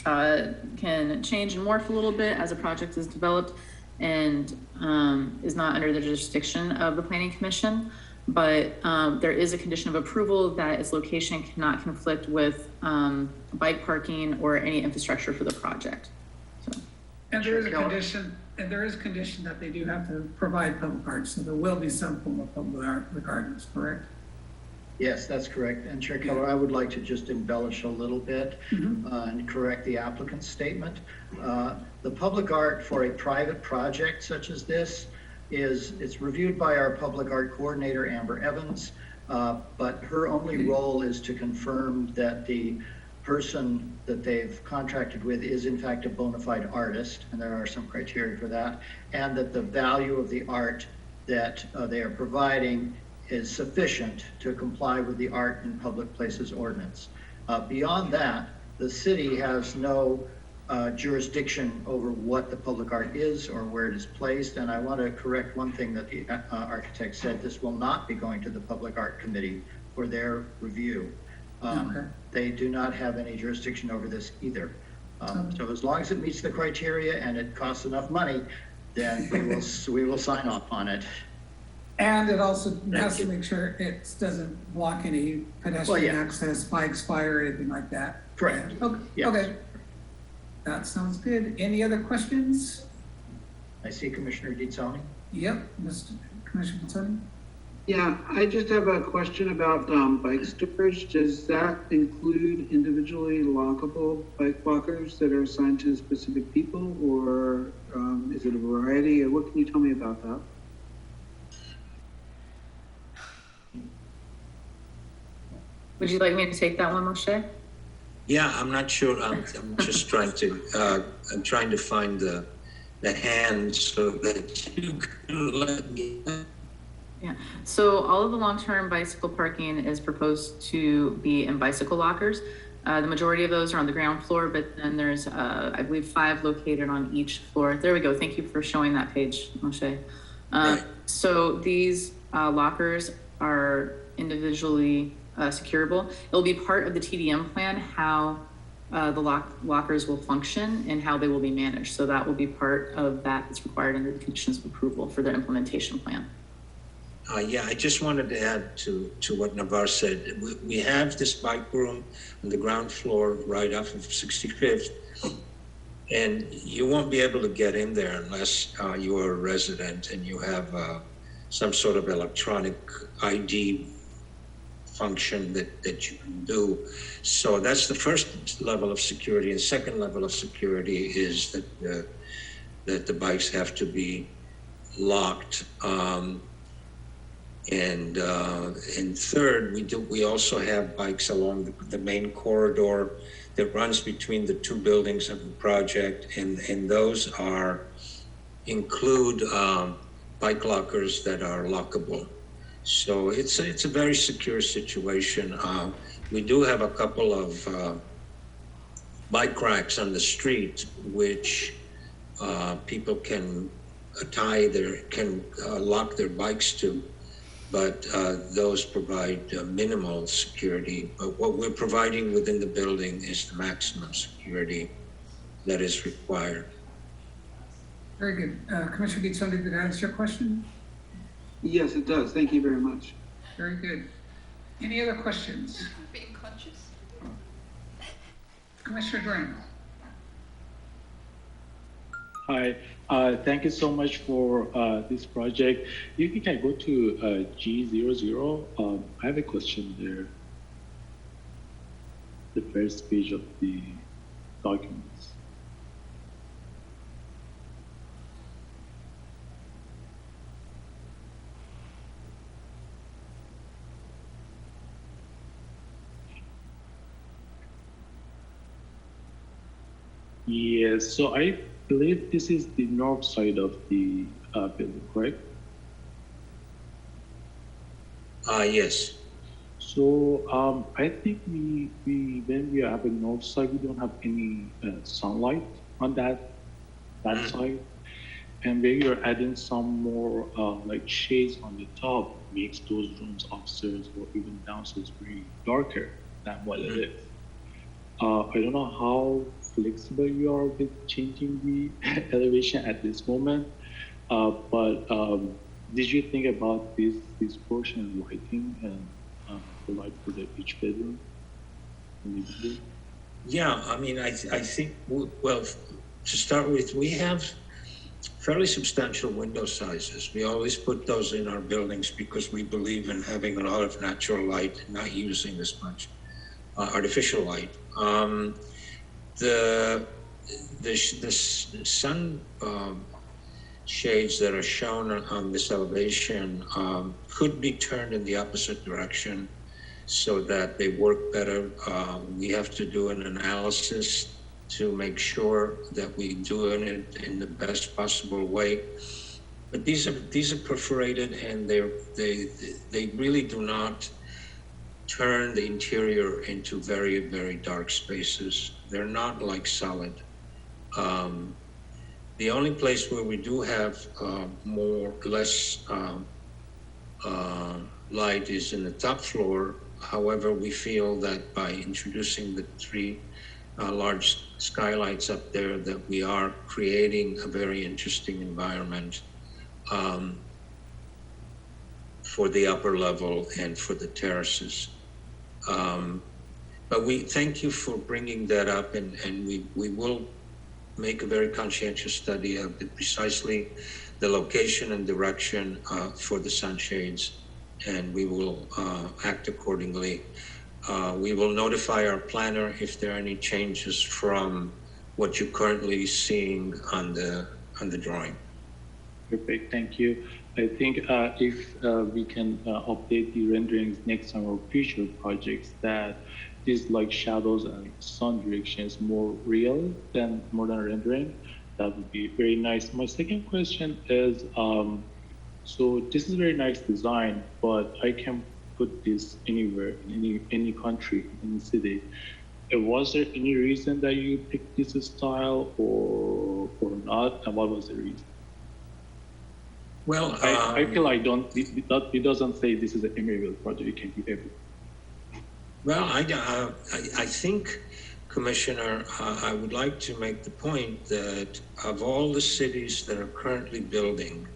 can change and morph a little bit as a project is developed, and is not under the jurisdiction of the Planning Commission. But there is a condition of approval that its location cannot conflict with bike parking or any infrastructure for the project. So. And there is a condition, that they do have to provide public art, so there will be some form of public art regardless, correct? Yes, that's correct. And Chair Keller, I would like to just embellish a little bit and correct the applicant's statement. The public art for a private project such as this it's reviewed by our public art coordinator, Amber Evans, but her only role is to confirm that the person that they've contracted with is in fact a bona fide artist, and there are some criteria for that, and that the value of the art that they are providing is sufficient to comply with the Art in Public Places Ordinance. Beyond that, the city has no jurisdiction over what the public art is or where it is placed. And I want to correct one thing that the architect said. This will not be going to the Public Art Committee for their review. Okay. They do not have any jurisdiction over this either. So as long as it meets the criteria and it costs enough money, then we will sign off on it. And it also has to make sure it doesn't block any pedestrian access, bikes, fire, anything like that. Correct. Okay. Yes. Okay. That sounds good. Any other questions? I see Commissioner DeZoni. Yep, Mr. Commissioner Consoni. Yeah, I just have a question about bike storage. Does that include individually lockable bike lockers that are assigned to specific people, or is it a variety? What can you tell me about that? Would you like me to take that one, Moshe? Yeah, I'm not sure. I'm just trying to. I'm trying to find the hand so that you can let me. Yeah, so all of the long-term bicycle parking is proposed to be in bicycle lockers. The majority of those are on the ground floor, but then there's, I believe, 5 located on each floor. There we go. Thank you for showing that page, Moshe. Right. So these lockers are individually securable. It'll be part of the TDM plan, how the lockers will function and how they will be managed. So that will be part of that that's required under the conditions of approval for the implementation plan. Yeah, I just wanted to add to what Navar said. We have this bike room on the ground floor right off of 65th, and you won't be able to get in there unless you are a resident and you have some sort of electronic ID function that you can do. So that's the first level of security. And second level of security is that the bikes have to be locked. And third, we also have bikes along the main corridor that runs between the 2 buildings of the project, and those include bike lockers that are lockable. So it's a very secure situation. We do have a couple of bike racks on the street, which people can lock their bikes to. But those provide minimal security. But what we're providing within the building is the maximum security that is required. Very good. Commissioner Gitzoni, did that answer your question? Yes, it does. Thank you very much. Very good. Any other questions? Being conscious. Commissioner Graham. Hi, thank you so much for this project. If you can go to G00, I have a question there. The first page of the documents. Yes, so I believe this is the north side of the building, correct? Yes. So I think we when we have a north side, we don't have any sunlight on that side, and when you're adding some more like shades on the top, makes those rooms upstairs or even downstairs very darker than what it is. I don't know how flexible you are with changing the elevation at this moment, but did you think about this portion of lighting and the light for each bedroom? Yeah, I mean, I think, well, to start with, we have fairly substantial window sizes. We always put those in our buildings because we believe in having a lot of natural light and not using as much artificial light. The sun shades that are shown on this elevation could be turned in the opposite direction so that they work better. We have to do an analysis to make sure that we do it in the best possible way. But these are perforated, and they really do not turn the interior into very, very dark spaces. They're not like solid. The only place where we do have more or less light is in the top floor. However, we feel that by introducing the 3 large skylights up there, that we are creating a very interesting environment for the upper level and for the terraces. But we thank you for bringing that up, and we will make a very conscientious study of precisely the location and direction for the sunshades and we will act accordingly. We will notify our planner if there are any changes from what you're currently seeing on the drawing. Perfect, thank you. I think if we can update the renderings next time or future projects, that these like shadows and sun direction is more real than more than rendering, that would be very nice. My second question is, so this is very nice design, but I can put this anywhere, in any country, any city. Was there any reason that you picked this style or not, and what was the reason? Well, I feel like it doesn't say this is an Emeryville project. It can be everywhere. Well, I think, Commissioner, I would like to make the point that of all the cities that are currently building,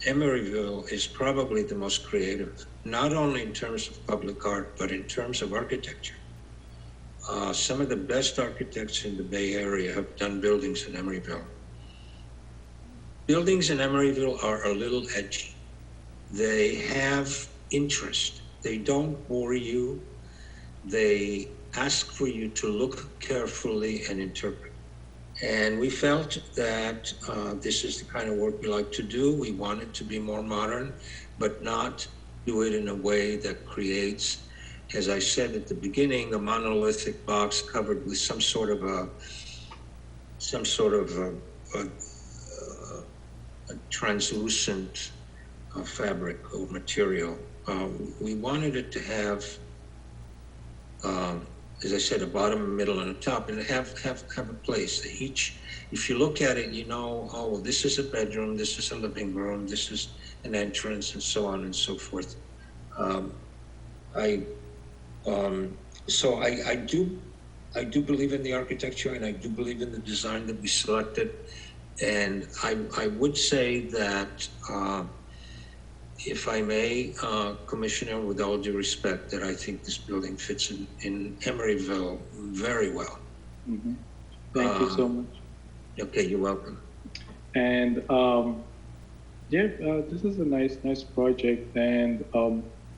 Emeryville is probably the most creative, not only in terms of public art, but in terms of architecture. Some of the best architects in the Bay Area have done buildings in Emeryville. Buildings in Emeryville are a little edgy. They have interest. They don't bore you. They ask for you to look carefully and interpret. And we felt that this is the kind of work we like to do. We want it to be more modern, but not do it in a way that creates, as I said at the beginning, a monolithic box covered with some sort of a translucent fabric or material. We wanted it to have, as I said, a bottom, a middle, and a top, and have a place. Each, if you look at it, you know, oh, this is a bedroom, this is a living room, this is an entrance, and so on and so forth. So I do believe in the architecture, and I do believe in the design that we selected. And I would say that, if I may, Commissioner, with all due respect, that I think this building fits in Emeryville very well. Mm-hmm. Thank you so much. Okay, you're welcome. And this is a nice project, and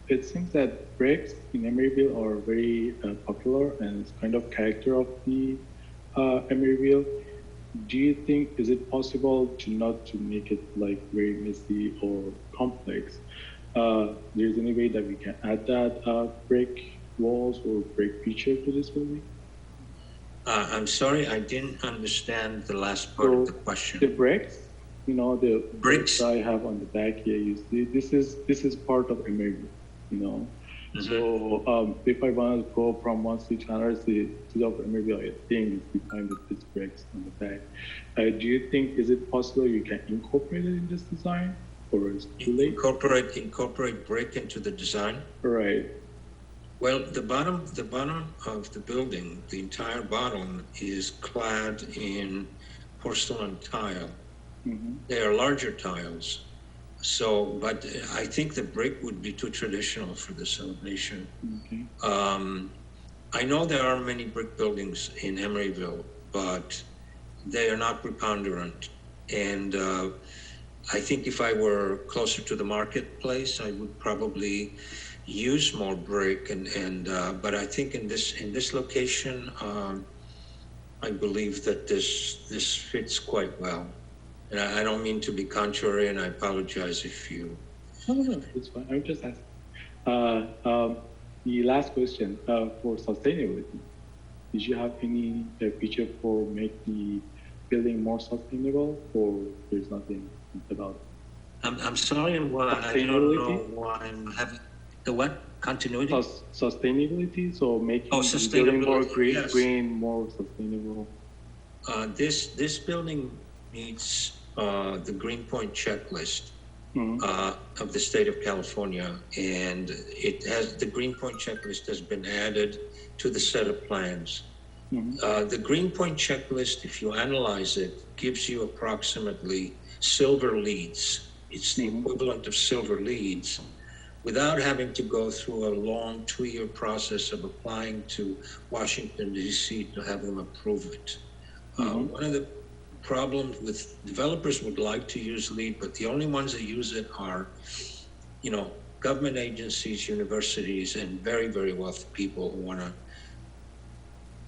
it seems that bricks in Emeryville are very popular, and it's kind of character of the Emeryville. Do you think, is it possible not to make it like very messy or complex? There's any way that we can add that brick walls or brick feature to this building? I'm sorry, I didn't understand the last part of the question. The bricks, you know, the bricks I have on the back here, you see, this is part of Emeryville, you know. Mm-hmm. So if I want to go from one city to another city of Emeryville, I think it's defined with these bricks on the back. Do you think, is it possible you can incorporate it in this design, or is it too late? Incorporate brick into the design? Right. Well, the bottom of the building, the entire bottom is clad in porcelain tile. Mm-hmm. They are larger tiles. So, but I think the brick would be too traditional for this elevation. Okay. I know there are many brick buildings in Emeryville, but they are not preponderant. And I think if I were closer to the marketplace, I would probably use more brick. But I think in this location, I believe that this fits quite well. And I don't mean to be contrary, and I apologize if you... No, it's fine. I'm just asking. The last question, for sustainability, did you have any feature for make the building more sustainable, or there's nothing about it? I'm sorry, I don't know why I'm having... The what? Continuity? Sustainability, so making the building more green, more sustainable. This building meets the Greenpoint checklist of the state of California, and the Greenpoint checklist has been added to the set of plans. The Greenpoint checklist, if you analyze it, gives you approximately silver leads. It's the equivalent of silver leads, without having to go through a long 2-year process of applying to Washington, D.C. to have them approve it. One of the problems with developers would like to use LEED, but the only ones that use it are, government agencies, universities, and very, very wealthy people who want to,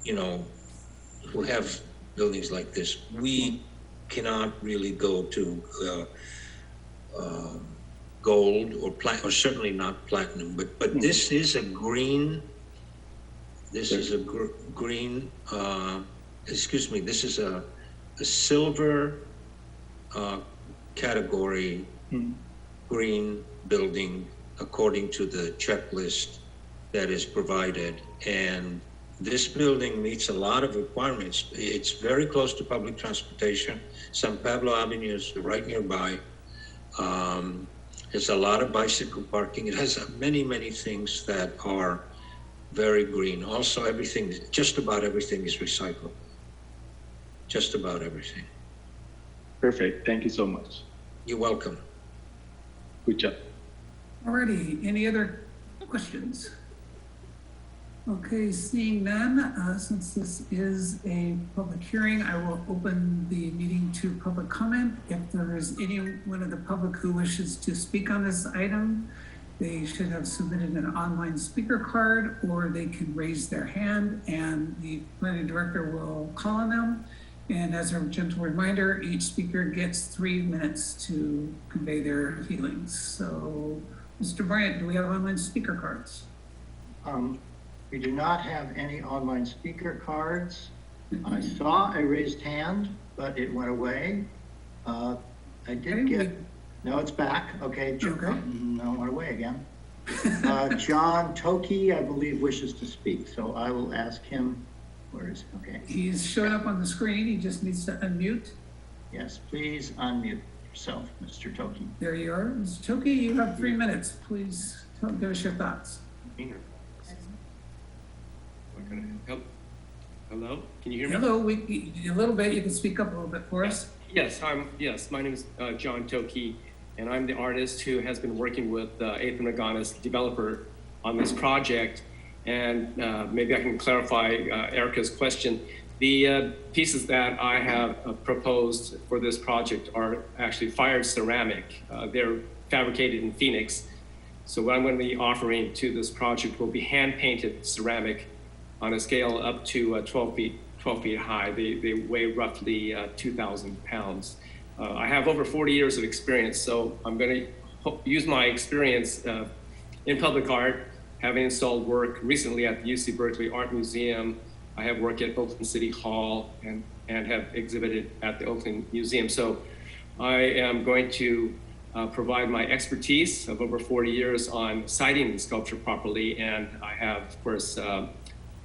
you know, who have buildings like this. We cannot really go to gold or or certainly not platinum, but this is a green. This is a green. Excuse me. This is a silver category green building according to the checklist that is provided, and this building meets a lot of requirements. It's very close to public transportation. San Pablo Avenue is right nearby. There's a lot of bicycle parking. It has many, many things that are very green. Also, everything, just about everything is recycled. Just about everything. Perfect. Thank you so much. You're welcome. Good job. Alrighty, any other questions? Okay, seeing none, since this is a public hearing, I will open the meeting to public comment. If there is anyone of the public who wishes to speak on this item, they should have submitted an online speaker card, or they can raise their hand and the planning director will call on them. And as a gentle reminder, each speaker gets 3 minutes to convey their feelings. So, Mr. Bryant, do we have online speaker cards? We do not have any online speaker cards. I saw a raised hand, but it went away. I did get, no, it's back. Okay, no, it went away again. John Toki, I believe, wishes to speak, so I will ask him. Where is he? Okay. He's showing up on the screen. He just needs to unmute. Yes, please unmute yourself, Mr. Toki. There you are. Mr. Toki, you have 3 minutes. Please give us your thoughts. Hello, can you hear me? Hello, a little bit. You can speak up a little bit for us. Yes, my name is John Toki, and I'm the artist who has been working with Ethan Naganis, developer, on this project. And maybe I can clarify Erica's question. The pieces that I have proposed for this project are actually fired ceramic. They're fabricated in Phoenix. So what I'm going to be offering to this project will be hand-painted ceramic on a scale up to 12 feet high. They weigh roughly 2,000 pounds. I have over 40 years of experience, so I'm going to use my experience in public art, having installed work recently at the UC Berkeley Art Museum. I have worked at Oakland City Hall and have exhibited at the Oakland Museum. So I am going to provide my expertise of over 40 years on siting the sculpture properly. And I have, of course,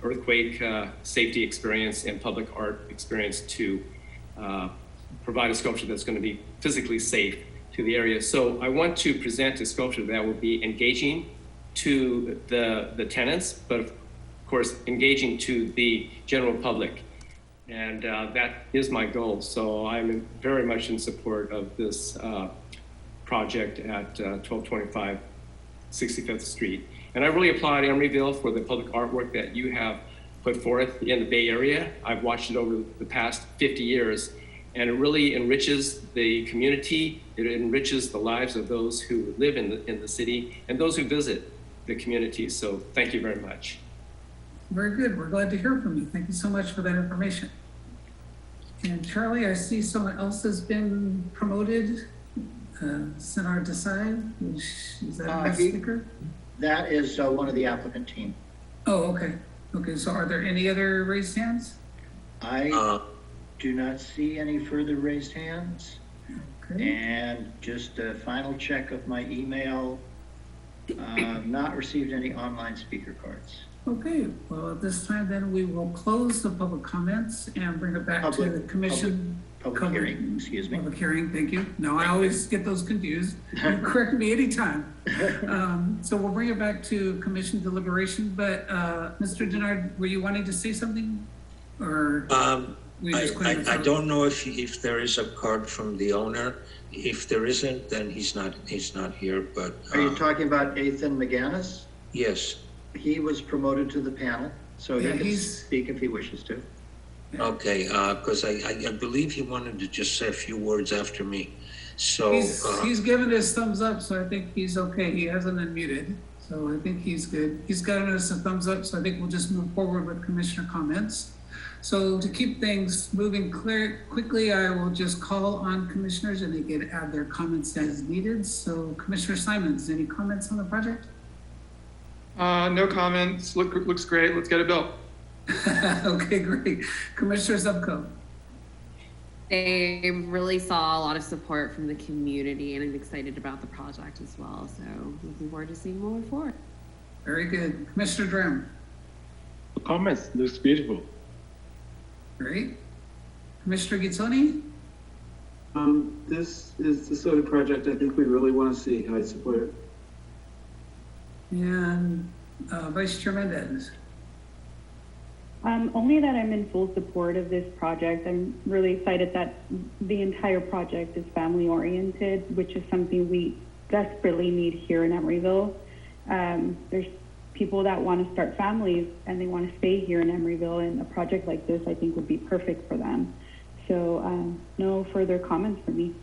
earthquake safety experience and public art experience to provide a sculpture that's going to be physically safe to the area. So I want to present a sculpture that will be engaging to the tenants, but of course engaging to the general public. And that is my goal. So I'm very much in support of this project at 1225 65th Street. And I really applaud Emeryville for the public artwork that you have put forth in the Bay Area. I've watched it over the past 50 years, and it really enriches the community. It enriches the lives of those who live in the city and those who visit the community. So thank you very much. Very good. We're glad to hear from you. Thank you so much for that information. And Charlie, I see someone else has been promoted. Senar Desai, is that a speaker? That is one of the applicant team. Oh, okay. Okay, so are there any other raised hands? I do not see any further raised hands. Okay. And just a final check of my email, not received any online speaker cards. Okay, well, at this time then we will close the public comments and bring it back to the commission. Public hearing, excuse me. Public hearing, thank you. No, I always get those confused. You correct me anytime. So we'll bring it back to commission deliberation, but Mr. Denard, were you wanting to say something? Or I don't know if there is a card from the owner. If there isn't, then he's not here, but. Are you talking about Ethan McGannis? Yes. He was promoted to the panel, so he can speak if he wishes to. Okay, because I believe he wanted to just say a few words after me. So He's given his thumbs up, so I think he's okay. He hasn't unmuted, so I think he's good. He's given us a thumbs up, so I think we'll just move forward with commissioner comments. So to keep things moving quickly, I will just call on commissioners and they can add their comments as needed. So Commissioner Simons, any comments on the project? No comments. Looks great. Let's get it built. Okay, great. Commissioner Zupko. They really saw a lot of support from the community, and I'm excited about the project as well. So looking forward to seeing more forward. Very good. Commissioner Dram. Comments, looks beautiful. Great. Commissioner Gizzoni. This is the sort of project I think we really want to see. I support it. And Vice Chair Mendez. Only that I'm in full support of this project. I'm really excited that the entire project is family oriented, which is something we desperately need here in Emeryville. There's people that want to start families and they want to stay here in Emeryville, and a project like this I think would be perfect for them. So no further comments from me.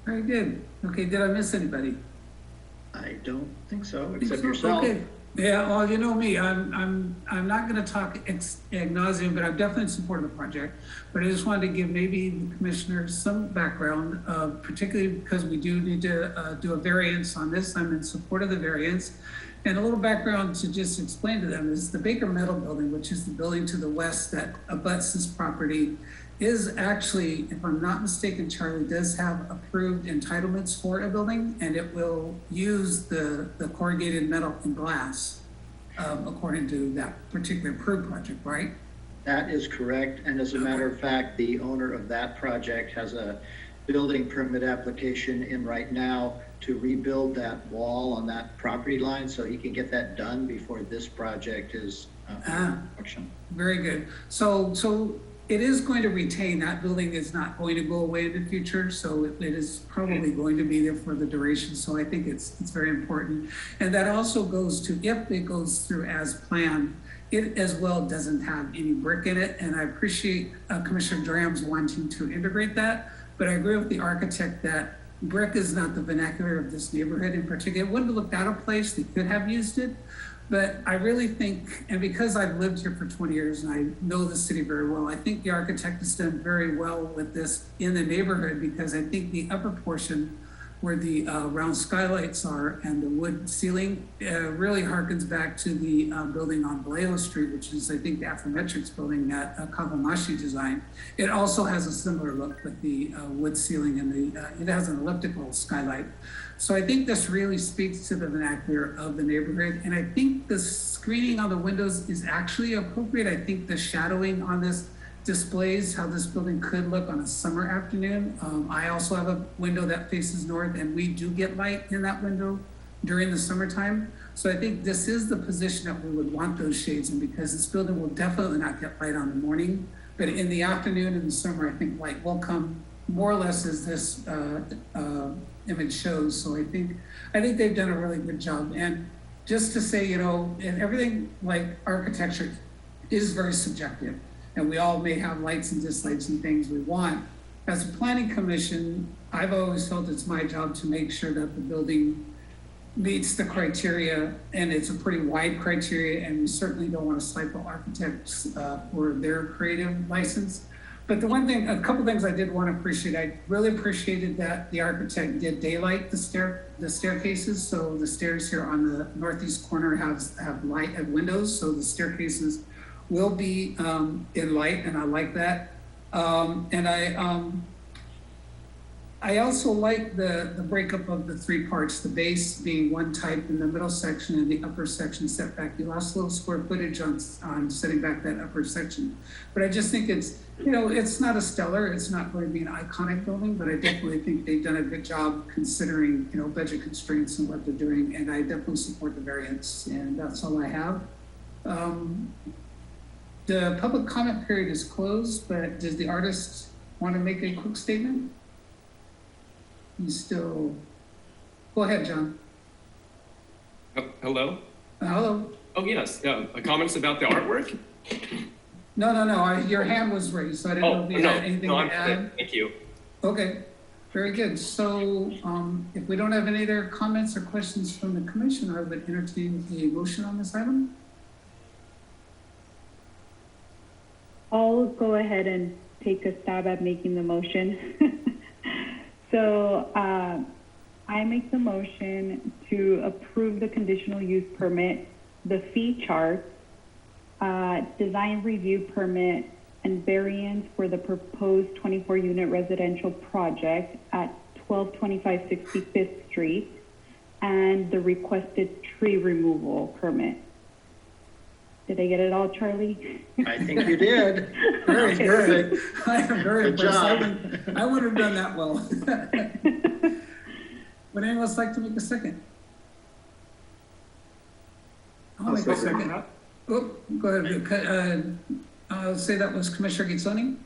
Very good. Okay, did I miss anybody? I don't think so, except yourself. Okay. Yeah, well, you know me, I'm not going to talk ad nauseum, but I'm definitely in support of the project. But I just wanted to give maybe the commissioners some background, particularly because we do need to do a variance on this. I'm in support of the variance. And a little background to just explain to them is the Baker Metal Building, which is the building to the west that abuts this property, is actually, if I'm not mistaken, Charlie, does have approved entitlements for a building, and it will use the corrugated metal and glass, according to that particular approved project, right? That is correct. And as a matter of fact, the owner of that project has a building permit application in right now to rebuild that wall on that property line, so he can get that done before this project is construction. Very good. So it is going to retain, that building is not going to go away in the future, so it is probably going to be there for the duration. So I think it's very important. And that also goes to, if it goes through as planned, it as well doesn't have any brick in it. And I appreciate Commissioner Dram's wanting to integrate that, but I agree with the architect that brick is not the vernacular of this neighborhood in particular. It wouldn't have looked out of place, they could have used it. But I really think, and because I've lived here for 20 years and I know the city very well, I think the architect has done very well with this in the neighborhood, because I think the upper portion where the round skylights are and the wood ceiling really harkens back to the building on Vallejo Street, which is, I think, the Afrometrics building that Kawamashi designed. It also has a similar look with the wood ceiling, and it has an elliptical skylight. So I think this really speaks to the vernacular of the neighborhood. And I think the screening on the windows is actually appropriate. I think the shadowing on this displays how this building could look on a summer afternoon. I also have a window that faces north, and we do get light in that window during the summertime. So I think this is the position that we would want those shades in, because this building will definitely not get light on the morning, but in the afternoon and the summer, I think light will come more or less as this image shows. So I think they've done a really good job. And just to say, and everything like architecture is very subjective. And we all may have likes and dislikes and things we want. As a planning commission, I've always felt it's my job to make sure that the building meets the criteria, and it's a pretty wide criteria, and we certainly don't want to stifle architects for their creative license. But the one thing, a couple things I did want to appreciate, I really appreciated that the architect did daylight the staircases. So the stairs here on the northeast corner have windows, so the staircases will be in light, and I like that. And I also like the breakup of the three parts, the base being one type in the middle section and the upper section setback. You lost a little square footage on setting back that upper section. But I just think it's, it's not a stellar, it's not going to be an iconic building, but I definitely think they've done a good job considering, budget constraints and what they're doing. And I definitely support the variance, and that's all I have. The public comment period is closed, but does the artist want to make a quick statement? Go ahead, John. Hello? Hello. Oh, yes. Comments about the artwork? No. Your hand was raised, so I didn't know if you had anything to add. Thank you. Okay. Very good. So if we don't have any other comments or questions from the commission, I would entertain a motion on this item. I'll go ahead and take a stab at making the motion. So I make the motion to approve the conditional use permit, the fee chart, design review permit, and variance for the proposed 24-unit residential project at 1225 65th Street, and the requested tree removal permit. Did I get it all, Charlie? I think you did. Very good. I am very Good impressed. job. I would have done that well. Would anyone else like to make a second? I'll make a second. Oh, go ahead. I'll say that was Commissioner Gitzoni.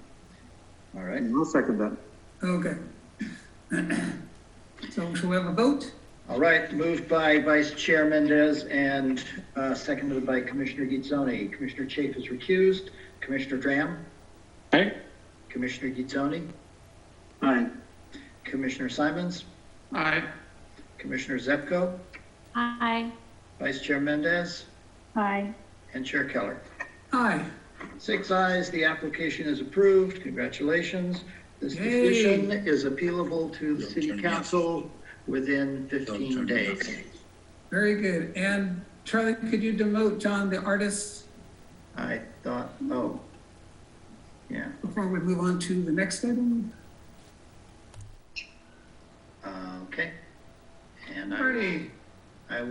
All right. I'll second that. Okay. So shall we have a vote? All right, moved by Vice Chair Mendez and seconded by Commissioner Gitzoni. Commissioner Chafe is recused. Commissioner Dram? Aye. Commissioner Gitzoni? Aye. Commissioner Simons? Aye. Commissioner Zepko? Aye. Vice Chair Mendez? Aye. And Chair Keller? Aye. 6 ayes, the application is approved. Congratulations. This Yay. decision is appealable to the City Council within 15 days. Very good. And Charlie, could you demote John, the artist, I thought, oh, yeah, before we move on to the next item? okay. And Marty. I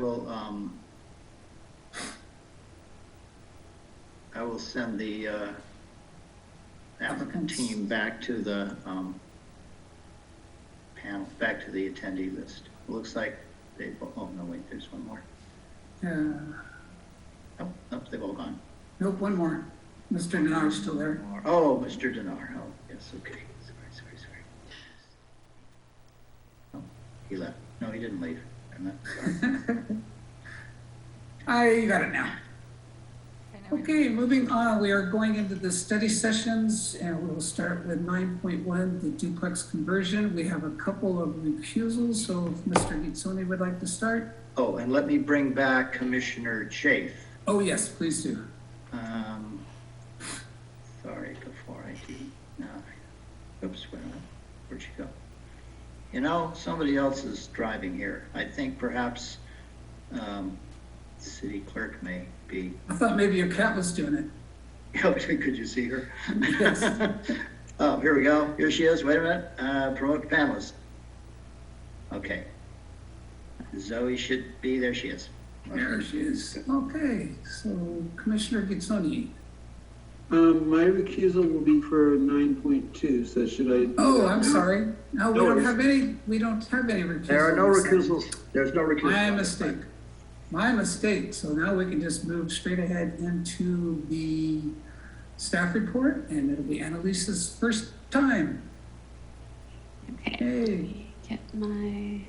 will send the applicant Applicants. team back to the panel, back to the attendee list. It looks like they, oh, no, wait, there's one more. Oh, nope, they've all gone. Nope, one more. Mr. Denar's still there. Oh, Mr. Denar, oh, yes, okay, sorry. Oh, he left. No, he didn't leave. I'm not, sorry. You got it now. Okay, moving on, we are going into the study sessions, and we will start with 9.1, the duplex conversion. We have a couple of recusals, so if Mr. Gitzoni would like to start. Oh, and let me bring back Commissioner Chafe. Oh, yes, please do. Sorry, before I do, no, oops, wait a minute, where'd she go? You know, somebody else is driving here. I think perhaps city clerk may be. I thought maybe your cat was doing it. Could you see her? Yes. Oh, here we go. Here she is. Wait a minute. Promote panelist. Okay. Zoe should be, there she is. There she is. Okay, so Commissioner Gitzoni. My recusal will be for 9.2, so should I? Oh, I'm sorry. No, we No don't worries. have any, we don't have any recusals. There are no recusals. There's no recusals. My mistake. My mistake. So now we can just move straight ahead into the staff report, and it'll be Annalisa's first time. Okay. Hey. Get my.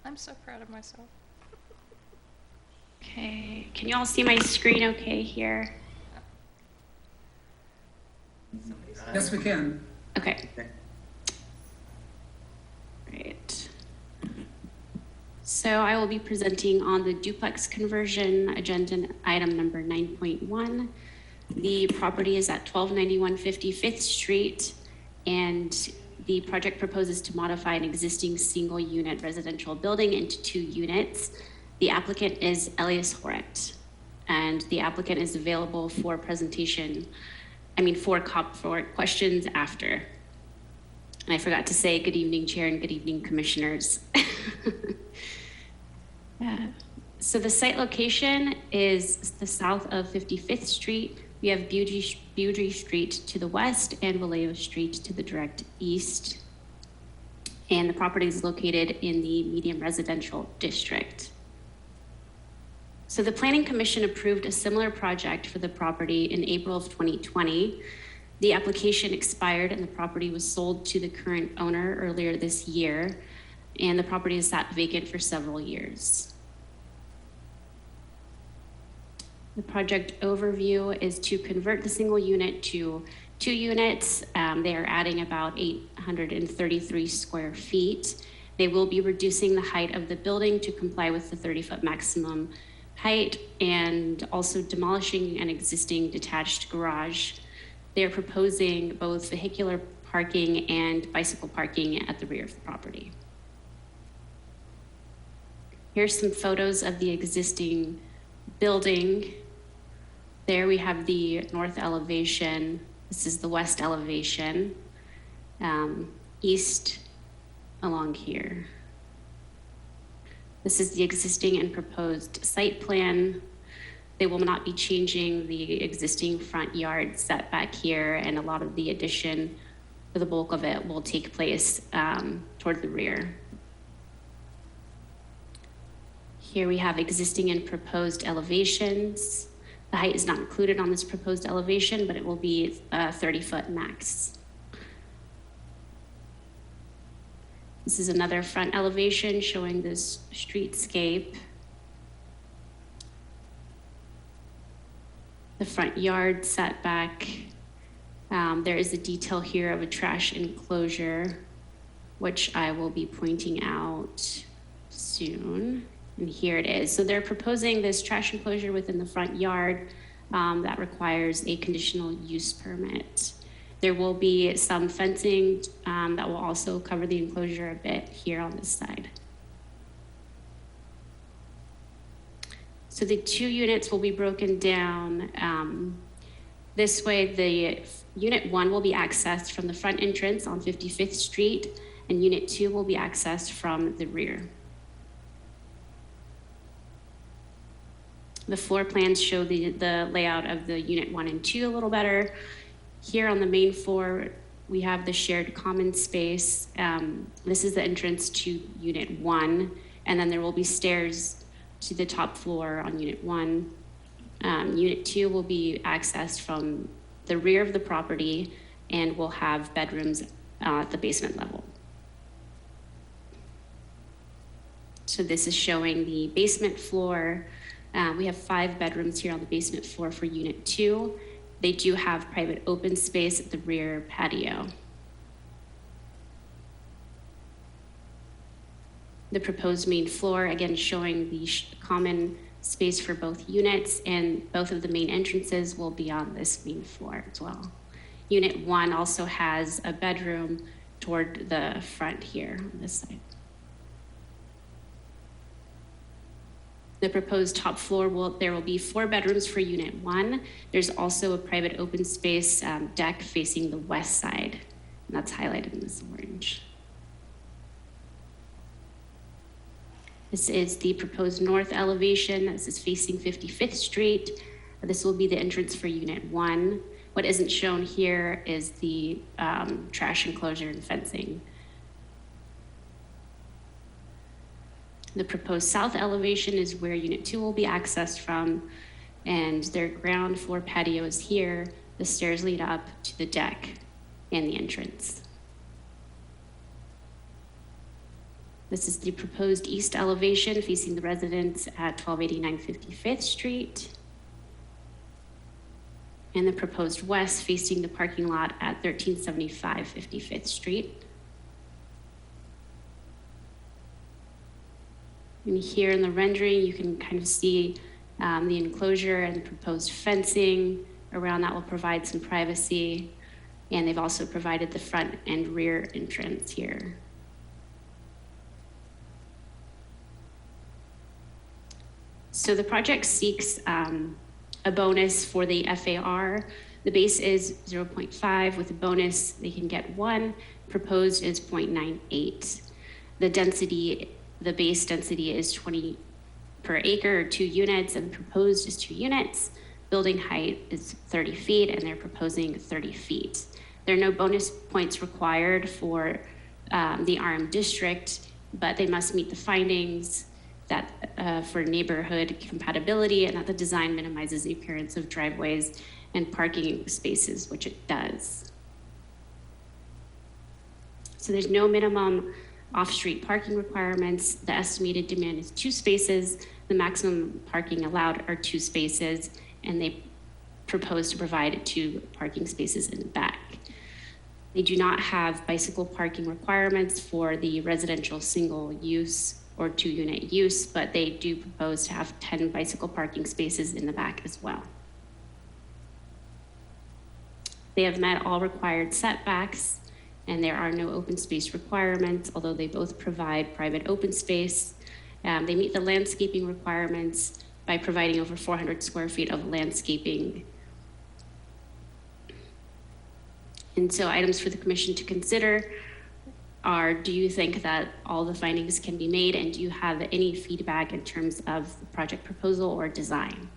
I'm so proud of myself. Okay, can you all see my screen okay here? Yes, we can. Okay. Great. So I will be presenting on the duplex conversion agenda item number 9.1. The property is at 1291 55th Street, and the project proposes to modify an existing single unit residential building into 2 units. The applicant is Elias Horet, and the applicant is available for presentation, for questions after. And I forgot to say good evening, Chair, and good evening, Commissioners. So the site location is the south of 55th Street. We have Beaudry Street to the west and Vallejo Street to the direct east. And the property is located in the medium residential district. So the Planning Commission approved a similar project for the property in April of 2020. The application expired and the property was sold to the current owner earlier this year, and the property has sat vacant for several years. The project overview is to convert the single unit to 2 units. They are adding about 833 square feet. They will be reducing the height of the building to comply with the 30-foot maximum height and also demolishing an existing detached garage. They're proposing both vehicular parking and bicycle parking at the rear of the property. Here's some photos of the existing building. There we have the north elevation. This is the west elevation, east along here. This is the existing and proposed site plan. They will not be changing the existing front yard setback here, and a lot of the addition, for the bulk of it, will take place toward the rear. Here we have existing and proposed elevations. The height is not included on this proposed elevation, but it will be a 30-foot max. This is another front elevation showing this streetscape. The front yard setback. There is a detail here of a trash enclosure, which I will be pointing out soon. And here it is. So they're proposing this trash enclosure within the front yard that requires a conditional use permit. There will be some fencing that will also cover the enclosure a bit here on this side. So the 2 units will be broken down this way. The unit 1 will be accessed from the front entrance on 55th Street, and unit 2 will be accessed from the rear. The floor plans show the layout of the unit 1 and 2 a little better. Here on the main floor, we have the shared common space. This is the entrance to unit 1, and then there will be stairs to the top floor on unit 1. Unit 2 will be accessed from the rear of the property and will have bedrooms at the basement level. So this is showing the basement floor. We have 5 bedrooms here on the basement floor for unit 2. They do have private open space at the rear patio. The proposed main floor, again, showing the common space for both units, and both of the main entrances will be on this main floor as well. Unit 1 also has a bedroom toward the front here on this side. The proposed top floor, there will be 4 bedrooms for unit 1. There's also a private open space deck facing the west side, and that's highlighted in this orange. This is the proposed north elevation. This is facing 55th Street. This will be the entrance for unit 1. What isn't shown here is the trash enclosure and fencing. The proposed south elevation is where unit 2 will be accessed from, and their ground floor patio is here. The stairs lead up to the deck and the entrance. This is the proposed east elevation facing the residents at 1289 55th Street. And the proposed west facing the parking lot at 1375 55th Street. And here in the rendering, you can kind of see the enclosure and the proposed fencing around that will provide some privacy. And they've also provided the front and rear entrance here. So the project seeks a bonus for the FAR. The base is 0.5. With a bonus, they can get 1. Proposed is 0.98. The density, the base density is 20 per acre, or 2 units, and the proposed is 2 units. Building height is 30 feet, and they're proposing 30 feet. There are no bonus points required for the RM district, but they must meet the findings that for neighborhood compatibility, and that the design minimizes the appearance of driveways and parking spaces, which it does. So there's no minimum off-street parking requirements. The estimated demand is 2 spaces. The maximum parking allowed are 2 spaces, and they propose to provide 2 parking spaces in the back. They do not have bicycle parking requirements for the residential single use or 2-unit use, but they do propose to have 10 bicycle parking spaces in the back as well. They have met all required setbacks, and there are no open space requirements, although they both provide private open space. They meet the landscaping requirements by providing over 400 square feet of landscaping. And so items for the commission to consider are, do you think that all the findings can be made, and do you have any feedback in terms of the project proposal or design?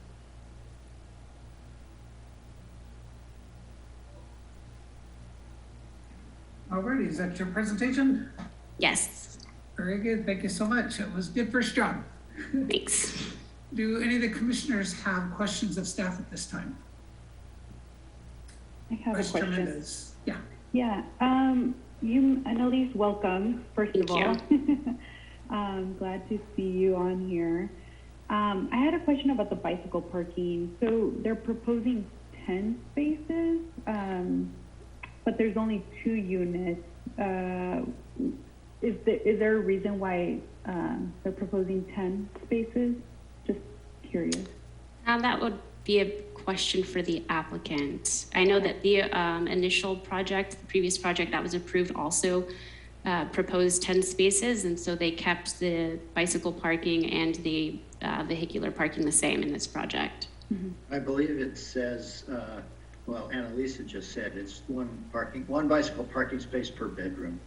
Alrighty, is that your presentation? Yes. Very good, thank you so much. It was good first job. Thanks. Do any of the commissioners have questions of staff at this time? I have a question. Tremendous. Yeah. Yeah, Annalise, welcome, first of all. I'm glad to see you on here. I had a question about the bicycle parking. So they're proposing 10 spaces, but there's only 2 units. Is there a reason why they're proposing 10 spaces? Just curious. That would be a question for the applicant. I know that the initial project, the previous project that was approved, also proposed 10 spaces, and so they kept the bicycle parking and the vehicular parking the same in this project. Mm-hmm. I believe it says, well, Annalisa just said it's one bicycle parking space per bedroom.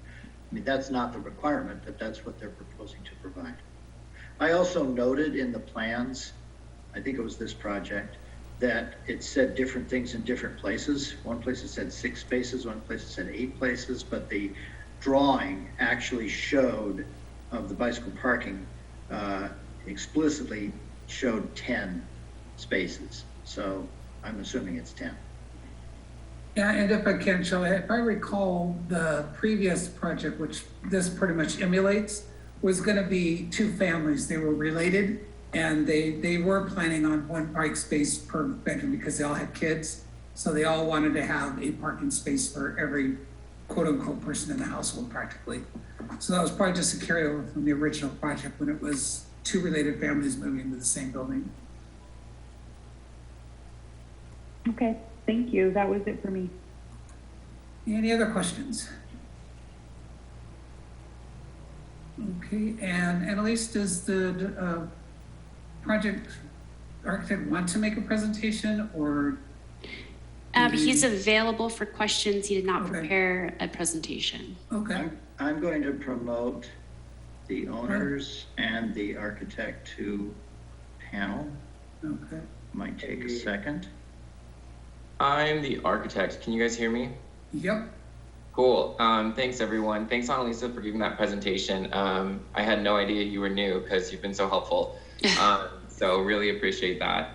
I mean, that's not the requirement, but that's what they're proposing to provide. I also noted in the plans, I think it was this project, that it said different things in different places. One place it said 6 spaces, one place it said 8 places, but the drawing actually showed of the bicycle parking explicitly showed 10 spaces. So I'm assuming it's 10. Yeah, and if I can, Shelley, if I recall, the previous project, which this pretty much emulates, was going to be 2 families. They were related, and they were planning on 1 bike space per bedroom because they all had kids. So they all wanted to have a parking space for every quote unquote person in the household practically. So that was probably just a carryover from the original project when it was 2 related families moving into the same building. Okay, thank you. That was it for me. Any other questions? Okay, and Annalise, does the project architect want to make a presentation, or? He's available for questions. He did not prepare a presentation. Okay. I'm going to promote the owners and the architect to panel. Okay. Might take a second. I'm the architect. Can you guys hear me? Yep. Cool. Thanks, everyone. Thanks, Annalisa, for giving that presentation. I had no idea you were new because you've been so helpful. So really appreciate that.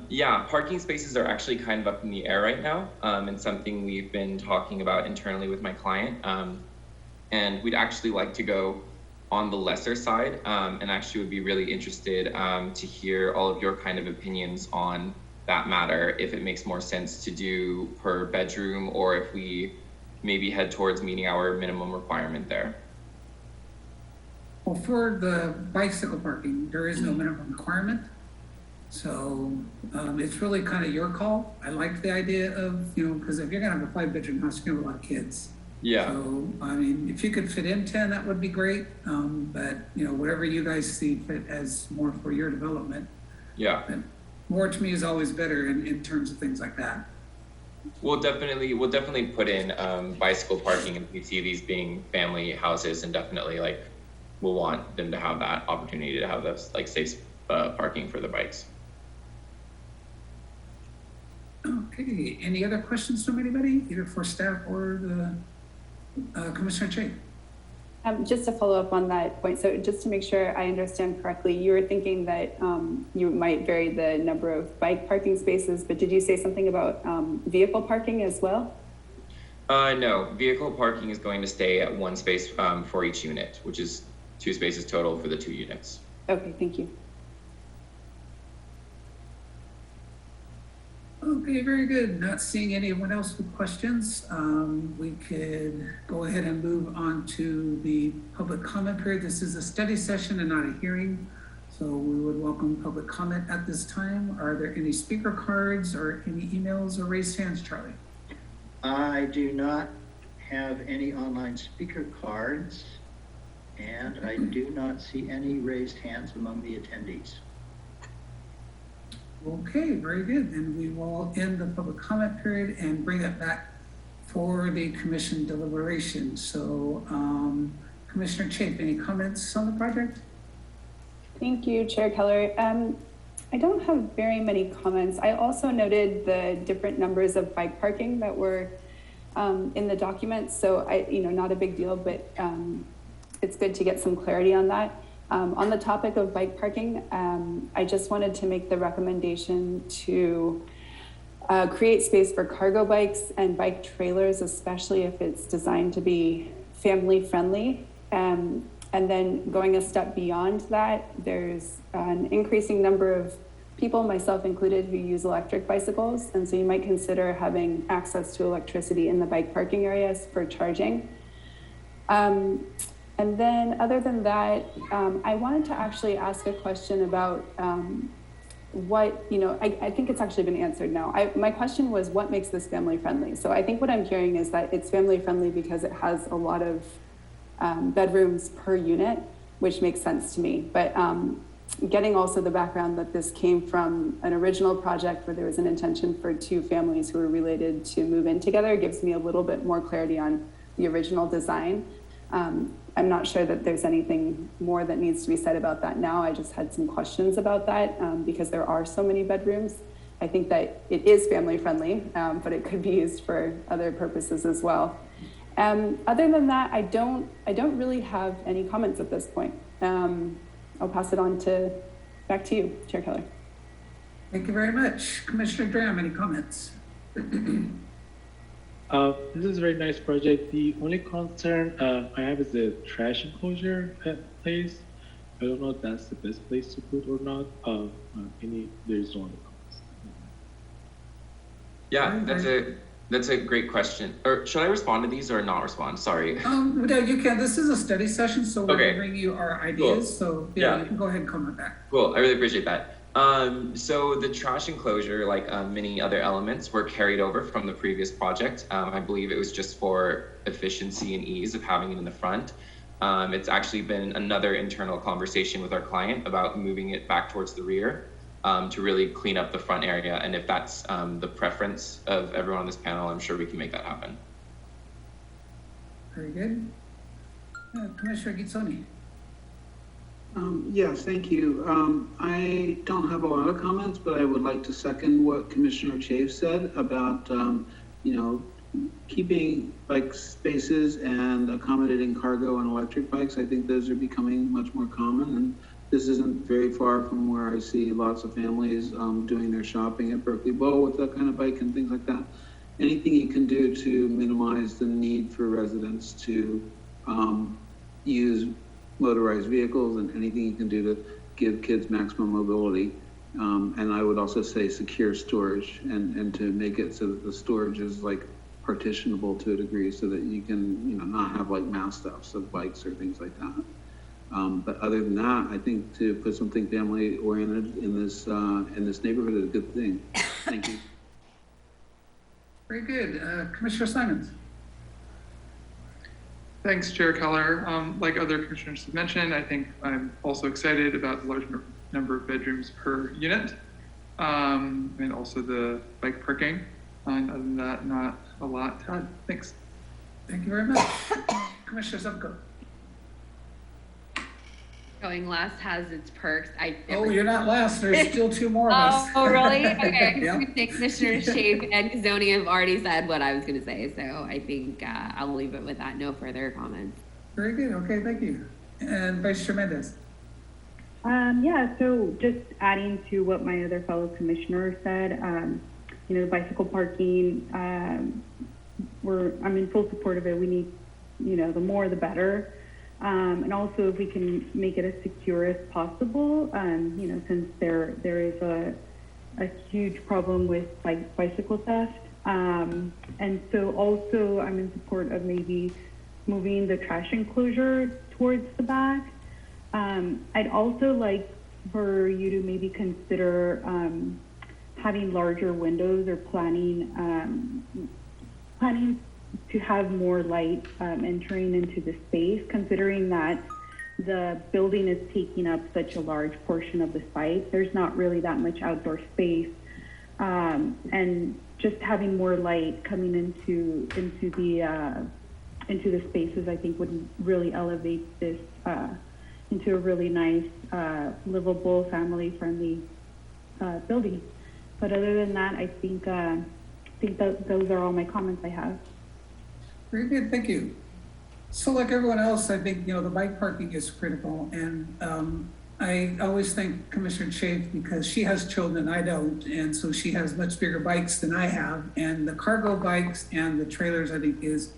Yeah, parking spaces are actually kind of up in the air right now, and something we've been talking about internally with my client. And we'd actually like to go on the lesser side, and actually would be really interested to hear all of your kind of opinions on that matter, if it makes more sense to do per bedroom, or if we maybe head towards meeting our minimum requirement there. Well, for the bicycle parking, there is no minimum requirement. So it's really kind of your call. I like the idea of, because if you're gonna have a 5-bedroom house, you're gonna have a lot of kids. Yeah. So, I mean, if you could fit in 10, that would be great. But, whatever you guys see fit as more for your development. Yeah. But more to me is always better in terms of things like that. We'll definitely put in bicycle parking if we see these being family houses, and definitely we'll want them to have that opportunity to have this safe parking for the bikes. Okay, any other questions from anybody, either for staff or the Commissioner Che? Just to follow up on that point, so just to make sure I understand correctly, you were thinking that you might vary the number of bike parking spaces, but did you say something about vehicle parking as well? No, vehicle parking is going to stay at one space for each unit, which is 2 spaces total for the 2 units. Okay, thank you. Okay, very good. Not seeing anyone else with questions. We could go ahead and move on to the public comment period. This is a study session and not a hearing. So we would welcome public comment at this time. Are there any speaker cards or any emails or raised hands, Charlie? I do not have any online speaker cards, and I do not see any raised hands among the attendees. Okay, very good. Then we will end the public comment period and bring it back for the commission deliberation. So Commissioner Chafe, any comments on the project? Thank you, Chair Keller. I don't have very many comments. I also noted the different numbers of bike parking that were in the document. So not a big deal, but it's good to get some clarity on that. On the topic of bike parking, I just wanted to make the recommendation to create space for cargo bikes and bike trailers, especially if it's designed to be family friendly. And then going a step beyond that, there's an increasing number of people, myself included, who use electric bicycles. And so you might consider having access to electricity in the bike parking areas for charging. And then other than that, I wanted to actually ask a question about what, I think it's actually been answered now. My question was, what makes this family friendly? So I think what I'm hearing is that it's family friendly because it has a lot of bedrooms per unit, which makes sense to me. But getting also the background that this came from an original project where there was an intention for 2 families who were related to move in together gives me a little bit more clarity on the original design. I'm not sure that there's anything more that needs to be said about that now. I just had some questions about that because there are so many bedrooms. I think that it is family friendly, but it could be used for other purposes as well. Other than that, I don't really have any comments at this point. I'll pass it on back to you, Chair Keller. Thank you very much. Commissioner Dram, any comments? This is a very nice project. The only concern I have is the trash enclosure place. I don't know if that's the best place to put or not. There's no other comments. Yeah, that's a great question. Or should I respond to these or not respond? Sorry. No, you can. This is a study session, so we're going to bring you our ideas. Cool. So you can go ahead and comment back. Cool. I really appreciate that. So the trash enclosure, like many other elements, were carried over from the previous project. I believe it was just for efficiency and ease of having it in the front. It's actually been another internal conversation with our client about moving it back towards the rear to really clean up the front area. And if that's the preference of everyone on this panel, I'm sure we can make that happen. Very good. Commissioner Gitzoni. Yeah, thank you. I don't have a lot of comments, but I would like to second what Commissioner Chafe said about, keeping bike spaces and accommodating cargo and electric bikes. I think those are becoming much more common, and this isn't very far from where I see lots of families doing their shopping at Berkeley Bowl with that kind of bike and things like that. Anything you can do to minimize the need for residents to use motorized vehicles, and anything you can do to give kids maximum mobility. And I would also say secure storage and to make it so that the storage is like partitionable to a degree so that you can, not have like mass stuffs of bikes or things like that. But other than that, I think to put something family oriented in this neighborhood is a good thing. Thank you. Very good. Commissioner Simons. Thanks, Chair Keller. Like other commissioners have mentioned, I think I'm also excited about the large number of bedrooms per unit and also the bike parking. And other than that, not a lot to add. Thanks. Thank you very much. Commissioner Zupko. Going last has its perks. You're not last. There's still 2 more of us. Oh, really? Okay. Yep. Commissioner Chafe and Kazoni have already said what I was going to say, so I think I'll leave it with that. No further comments. Very good. Okay, thank you. And Vice Chair Mendez. Yeah, so just adding to what my other fellow commissioner said, you know, bicycle parking, I'm in full support of it. We need, you know, the more the better. And also if we can make it as secure as possible, you know, since there is a huge problem with bicycle theft. And so also I'm in support of maybe moving the trash enclosure towards the back. I'd also like for you to maybe consider having larger windows or planning to have more light entering into the space, considering that the building is taking up such a large portion of the site. There's not really that much outdoor space, and just having more light coming into the spaces, I think would really elevate this into a really nice, livable, family-friendly building. But other than that, I think that those are all my comments I have. Very good, thank you. So like everyone else, I think, you know, the bike parking is critical. And I always thank Commissioner Chafe because she has children, I don't. And so she has much bigger bikes than I have. And the cargo bikes and the trailers, I think, is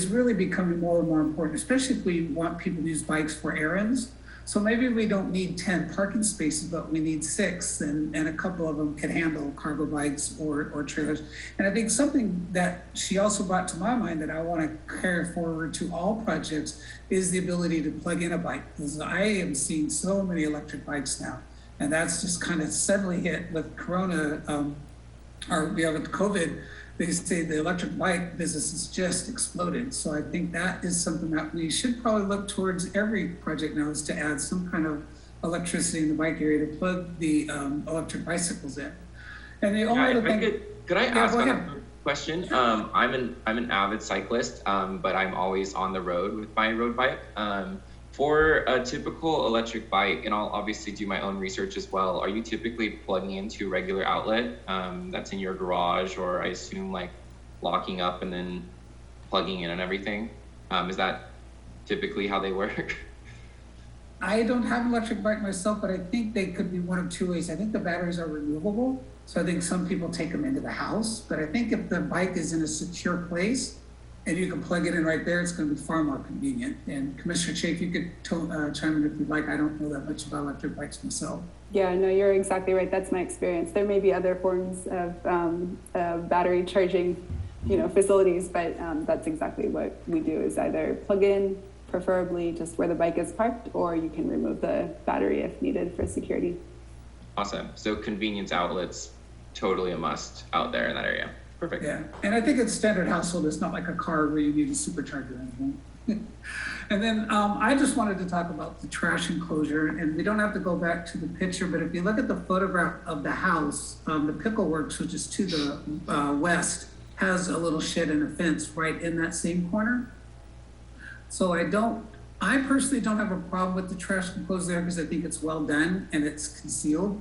really becoming more and more important, especially if we want people to use bikes for errands. So maybe we don't need 10 parking spaces, but we need 6, and a couple of them can handle cargo bikes or trailers. And I think something that she also brought to my mind that I want to carry forward to all projects is the ability to plug in a bike, because I am seeing so many electric bikes now. And that's just kind of suddenly hit with Corona, with COVID. They say the electric bike business has just exploded. So I think that is something that we should probably look towards every project now, is to add some kind of electricity in the bike area to plug the electric bicycles in. And the only other thing, could I ask a question? Sure. I'm an avid cyclist, but I'm always on the road with my road bike. For a typical electric bike, and I'll obviously do my own research as well, are you typically plugging into a regular outlet that's in your garage, or I assume like locking up and then plugging in and everything? Is that typically how they work? I don't have an electric bike myself, but I think they could be one of two ways. I think the batteries are removable. So I think some people take them into the house, but I think if the bike is in a secure place, and you can plug it in right there, it's going to be far more convenient. And Commissioner Chafe, you could chime in if you'd like. I don't know that much about electric bikes myself. Yeah, no, you're exactly right. That's my experience. There may be other forms of battery charging, you know, facilities, but that's exactly what we do, is either plug in, preferably just where the bike is parked, or you can remove the battery if needed for security. Awesome. So convenience outlets, totally a must out there in that area. Perfect. Yeah, and I think it's standard household. It's not like a car where you need a supercharger or anything. And then I just wanted to talk about the trash enclosure, and we don't have to go back to the picture, but if you look at the photograph of the house, the Pickle Works, which is to the west, has a little shed and a fence right in that same corner. So I personally don't have a problem with the trash enclosure there because I think it's well done and it's concealed.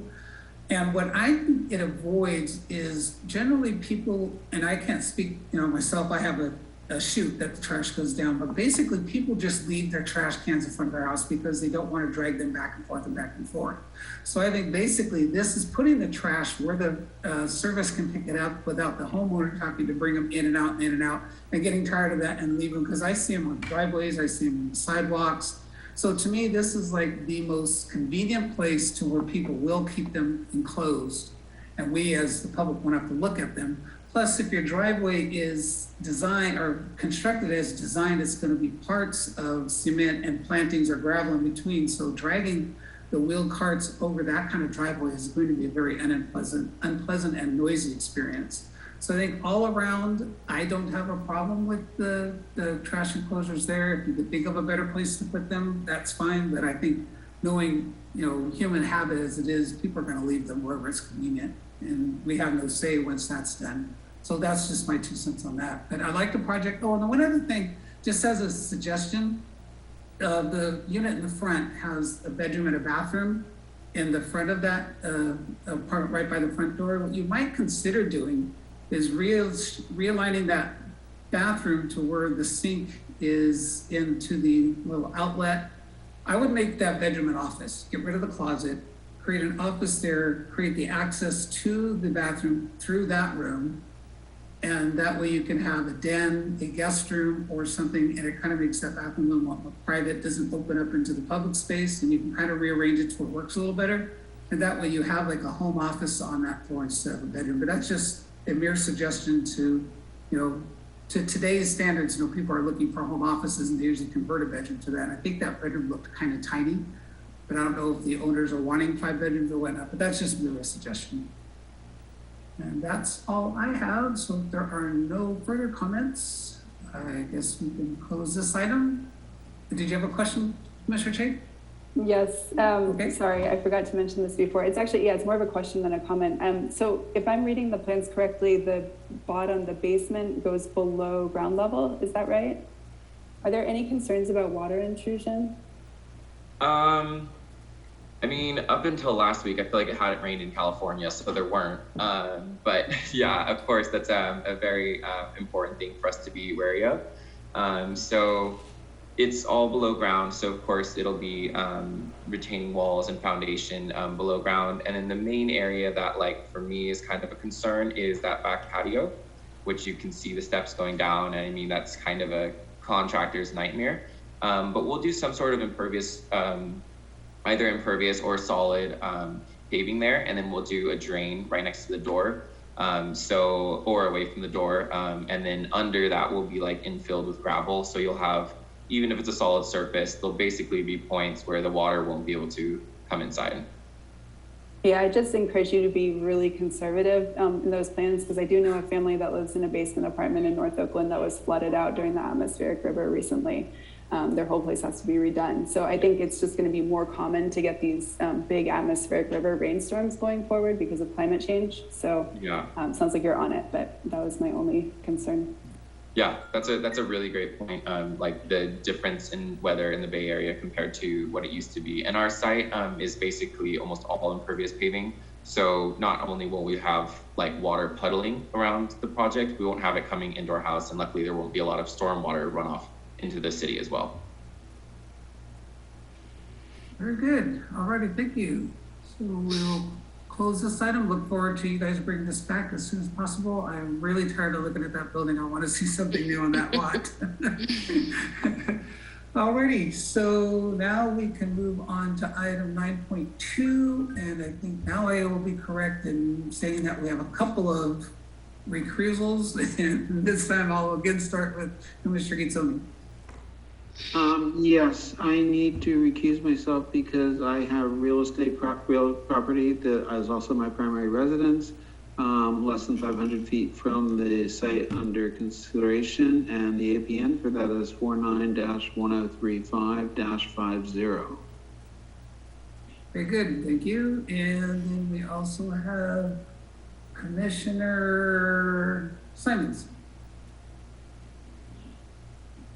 And what I think it avoids is generally people, and I can't speak, you know, myself, I have a chute that the trash goes down, but basically people just leave their trash cans in front of their house because they don't want to drag them back and forth and back and forth. So I think basically this is putting the trash where the service can pick it up without the homeowner having to bring them in and out and in and out and getting tired of that and leave them, because I see them on driveways, I see them on sidewalks. So to me, this is like the most convenient place to where people will keep them enclosed, and we as the public won't have to look at them. Plus, if your driveway is designed or constructed as designed, it's going to be parts of cement and plantings or gravel in between. So dragging the wheeled carts over that kind of driveway is going to be a very unpleasant and noisy experience. So I think all around, I don't have a problem with the trash enclosures there. If you could think of a better place to put them, that's fine. But I think knowing, you know, human habit as it is, people are going to leave them wherever it's convenient. And we have no say once that's done. So that's just my 2 cents on that. But I like the project. Oh, and one other thing, just as a suggestion, the unit in the front has a bedroom and a bathroom in the front of that apartment, right by the front door. What you might consider doing is realigning that bathroom to where the sink is into the little outlet. I would make that bedroom an office, get rid of the closet, create an office there, create the access to the bathroom through that room. And that way you can have a den, a guest room or something, and it kind of makes that bathroom room more private, doesn't open up into the public space, and you can kind of rearrange it so it works a little better. And that way you have like a home office on that floor instead of a bedroom. But that's just a mere suggestion to, to today's standards. People are looking for home offices and they usually convert a bedroom to that. And I think that bedroom looked kind of tiny, but I don't know if the owners are wanting 5 bedrooms or whatnot, but that's just really a suggestion. And that's all I have. So if there are no further comments, I guess we can close this item. Did you have a question, Mr. Che? Yes. Okay. Sorry, I forgot to mention this before. It's actually, it's more of a question than a comment. So if I'm reading the plans correctly, the bottom, the basement goes below ground level. Is that right? Are there any concerns about water intrusion? I mean, up until last week, I feel like it hadn't rained in California, so there weren't. But yeah, of course, that's a very important thing for us to be wary of. So it's all below ground. So of course, it'll be retaining walls and foundation below ground. And then the main area that, like, for me is kind of a concern is that back patio, which you can see the steps going down. And I mean, that's kind of a contractor's nightmare. But we'll do some sort of impervious, either impervious or solid paving there, and then we'll do a drain right next to the door, or away from the door, and then under that will be like infilled with gravel. So you'll have, even if it's a solid surface, there'll basically be points where the water won't be able to come inside. Yeah, I just encourage you to be really conservative in those plans, because I do know a family that lives in a basement apartment in North Oakland that was flooded out during the atmospheric river recently. Their whole place has to be redone. So I think it's just going to be more common to get these big atmospheric river rainstorms going forward because of climate change. So yeah, sounds like you're on it, but that was my only concern. Yeah, that's a really great point. Like the difference in weather in the Bay Area compared to what it used to be. And our site is basically almost all impervious paving. So not only will we have like water puddling around the project, we won't have it coming into our house, and luckily there won't be a lot of stormwater runoff into the city as well. Very good. Alrighty, thank you. So we'll close this item. Look forward to you guys bringing this back as soon as possible. I'm really tired of looking at that building. I want to see something new on that lot. Alrighty, so now we can move on to item 9.2, and I think now I will be correct in saying that we have a couple of recusals, and this time I'll again start with Mr. Gitsoni. Yes, I need to recuse myself because I have real property that is also my primary residence, less than 500 feet from the site under consideration, and the APN for that is 49-1035-50. Very good, thank you. And then we also have Commissioner Simons.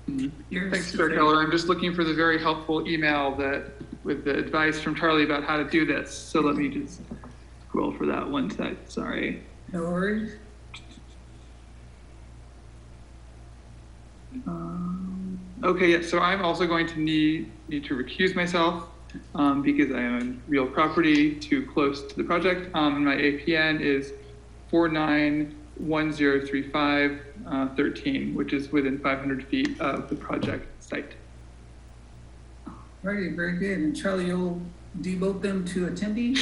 Thanks, Chair Keller. I'm just looking for the very helpful email that with the advice from Charlie about how to do this. So let me just scroll for that one side. Sorry. No worries. Okay, yeah, so I'm also going to need to recuse myself because I own real property too close to the project. My APN is 49-1035-13, which is within 500 feet of the project site. Alrighty, very good. And Charlie, you'll devote them to attendee?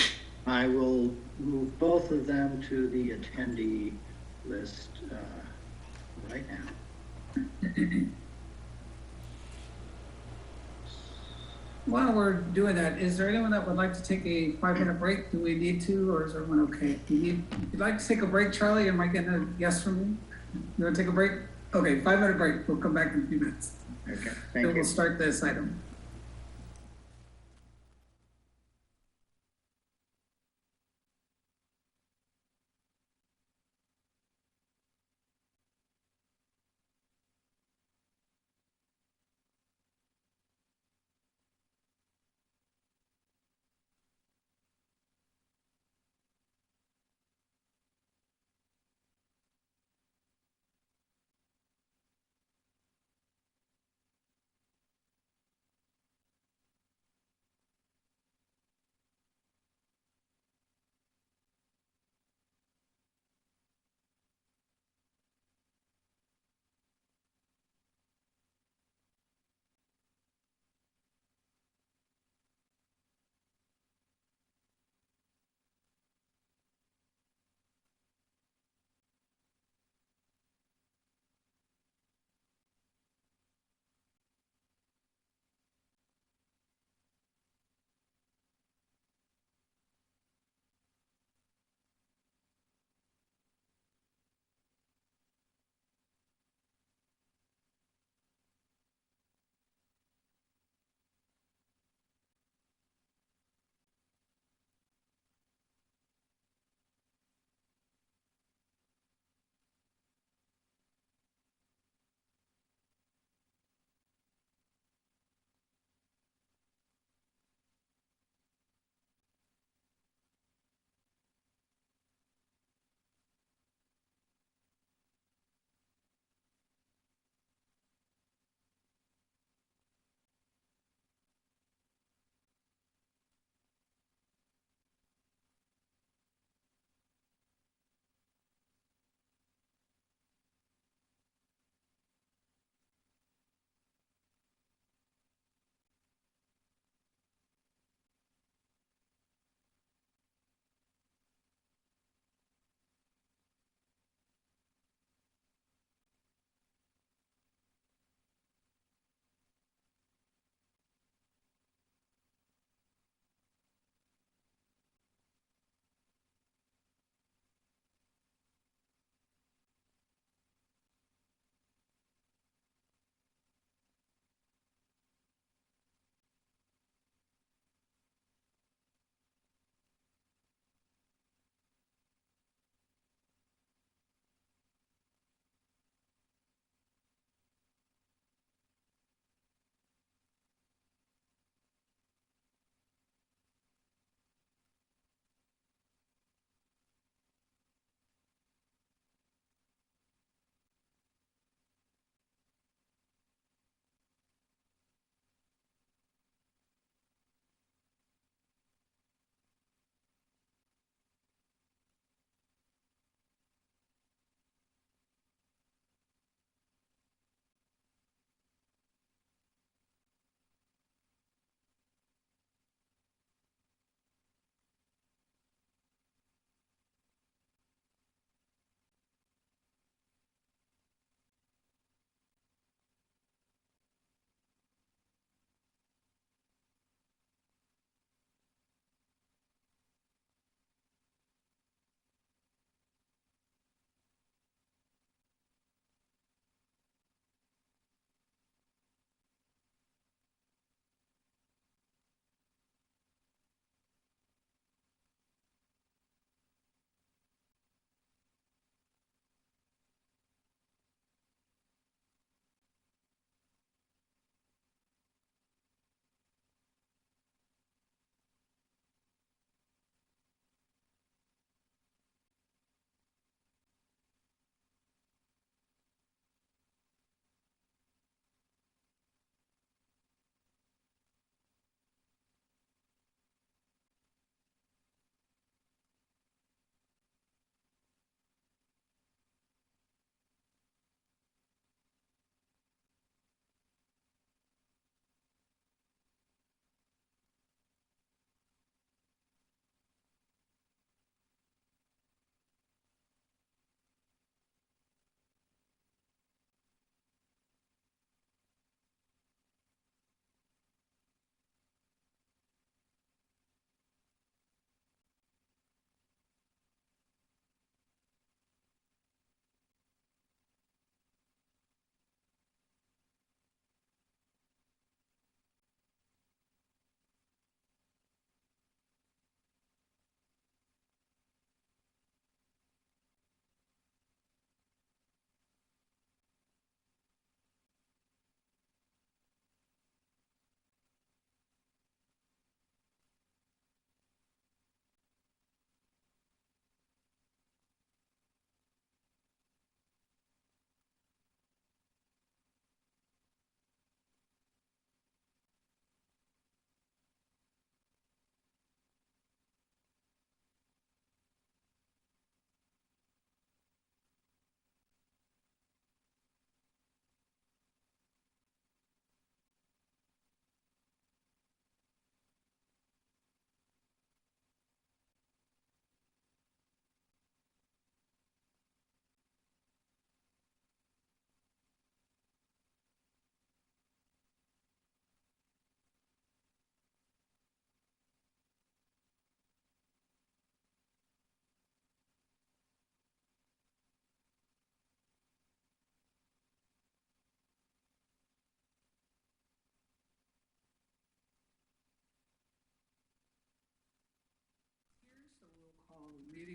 I will move both of them to the attendee list right now. While we're doing that, is there anyone that would like to take a 5-minute break? Do we need to, or is everyone okay? If you'd like to take a break, Charlie, am I getting a yes from you? You want to take a break? Okay, 5-minute break. We'll come back in a few minutes. Okay, So thank you. we'll start this item.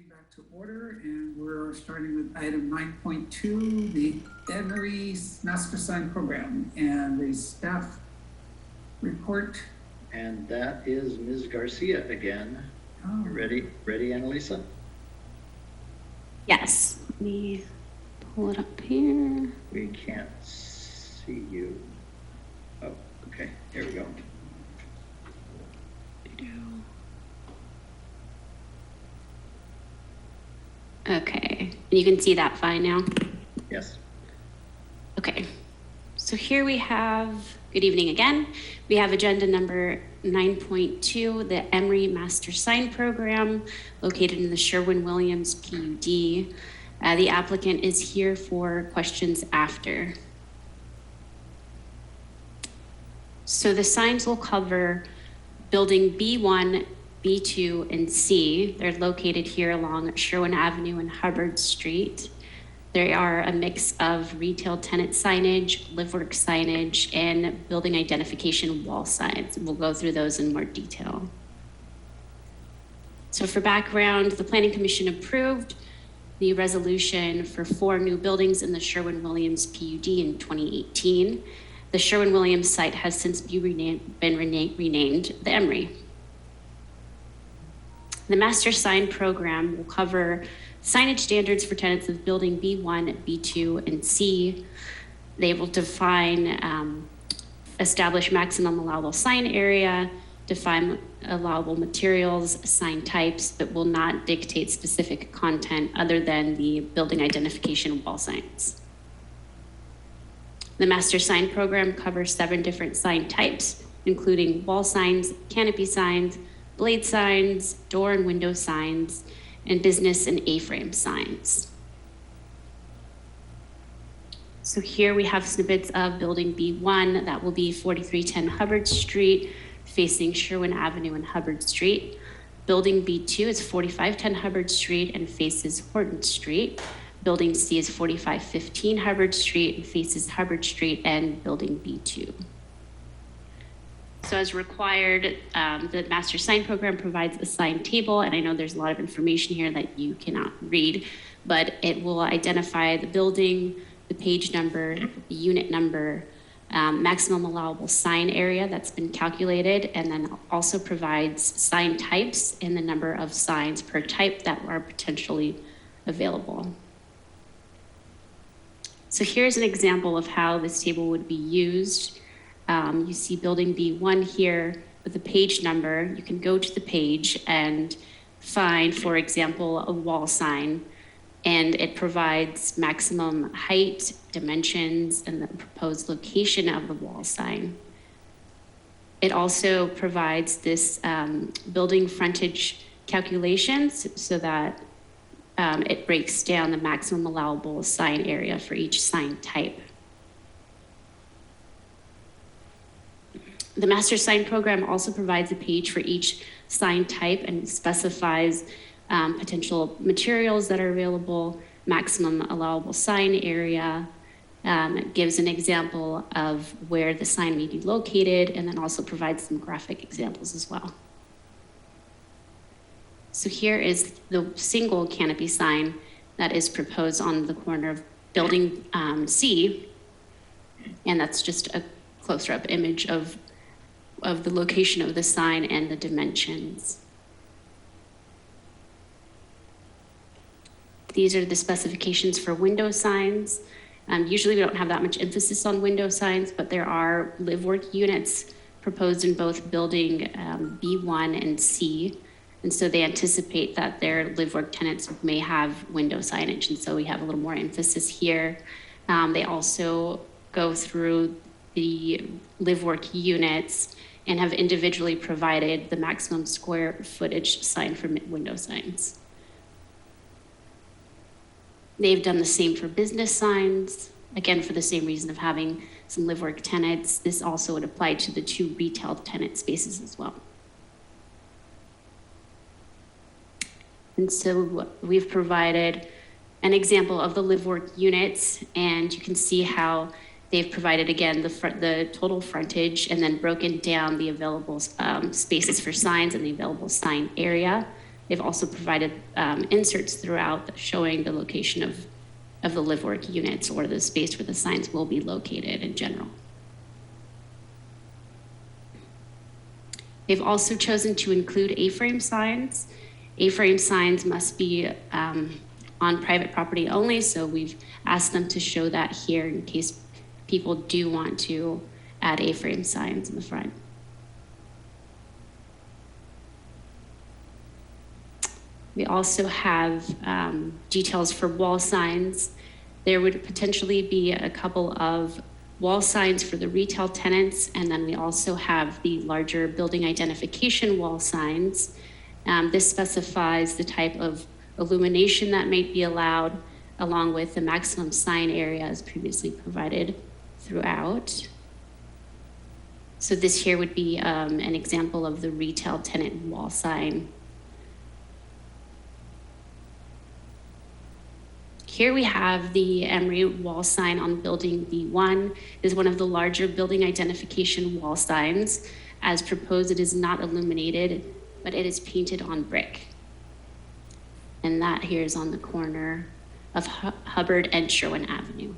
back to order, and we're starting with item 9.2, the Emory Master Sign Program, and the staff report. And that is Ms. Garcia again. Oh. Ready, Annalisa? Yes, let me pull it up here. We can't see you. Oh, okay, here we go. Okay, you can see that fine now? Yes. Okay, so here we have, good evening again. We have agenda number 9.2, the Emory Master Sign Program located in the Sherwin-Williams PUD. The applicant is here for questions after. So the signs will cover building B1, B2, and C. They're located here along Sherwin Avenue and Hubbard Street. They are a mix of retail tenant signage, livework signage, and building identification wall signs. We'll go through those in more detail. So for background, the Planning Commission approved the resolution for 4 new buildings in the Sherwin-Williams PUD in 2018. The Sherwin-Williams site has since been renamed the Emory. The Master Sign Program will cover signage standards for tenants of building B1, B2, and C. They will define, establish maximum allowable sign area, define allowable materials, sign types, but will not dictate specific content other than the building identification wall signs. The Master Sign Program covers 7 different sign types, including wall signs, canopy signs, blade signs, door and window signs, and business and A-frame signs. So here we have snippets of building B1, that will be 4310 Hubbard Street, facing Sherwin Avenue and Hubbard Street. Building B2 is 4510 Hubbard Street and faces Horton Street. Building C is 4515 Hubbard Street and faces Hubbard Street and building B2. So as required, the Master Sign Program provides a sign table, and I know there's a lot of information here that you cannot read, but it will identify the building, the page number, the unit number, maximum allowable sign area that's been calculated, and then also provides sign types and the number of signs per type that are potentially available. So here's an example of how this table would be used. You see building B1 here with the page number. You can go to the page and find, for example, a wall sign, and it provides maximum height, dimensions, and the proposed location of the wall sign. It also provides this building frontage calculations so that it breaks down the maximum allowable sign area for each sign type. The Master Sign Program also provides a page for each sign type and specifies potential materials that are available, maximum allowable sign area. It gives an example of where the sign may be located, and then also provides some graphic examples as well. So here is the single canopy sign that is proposed on the corner of building C, and that's just a closer up image of the location of the sign and the dimensions. These are the specifications for window signs. Usually we don't have that much emphasis on window signs, but there are livework units proposed in both building B1 and C. And so they anticipate that their livework tenants may have window signage. And so we have a little more emphasis here. They also go through the livework units and have individually provided the maximum square footage sign for window signs. They've done the same for business signs, again, for the same reason of having some livework tenants. This also would apply to the 2 retail tenant spaces as well. And so we've provided an example of the livework units, and you can see how they've provided, again, the total frontage, and then broken down the available spaces for signs and the available sign area. They've also provided inserts throughout showing the location of the live work units or the space where the signs will be located in general. They've also chosen to include A-frame signs. A-frame signs must be on private property only, so we've asked them to show that here in case people do want to add A-frame signs in the front. We also have details for wall signs. There would potentially be a couple of wall signs for the retail tenants, and then we also have the larger building identification wall signs. This specifies the type of illumination that may be allowed, along with the maximum sign area as previously provided throughout. So this here would be an example of the retail tenant wall sign. Here we have the Emory wall sign on building B1. It is one of the larger building identification wall signs. As proposed, it is not illuminated, but it is painted on brick. And that here is on the corner of Hubbard and Sherwin Avenue.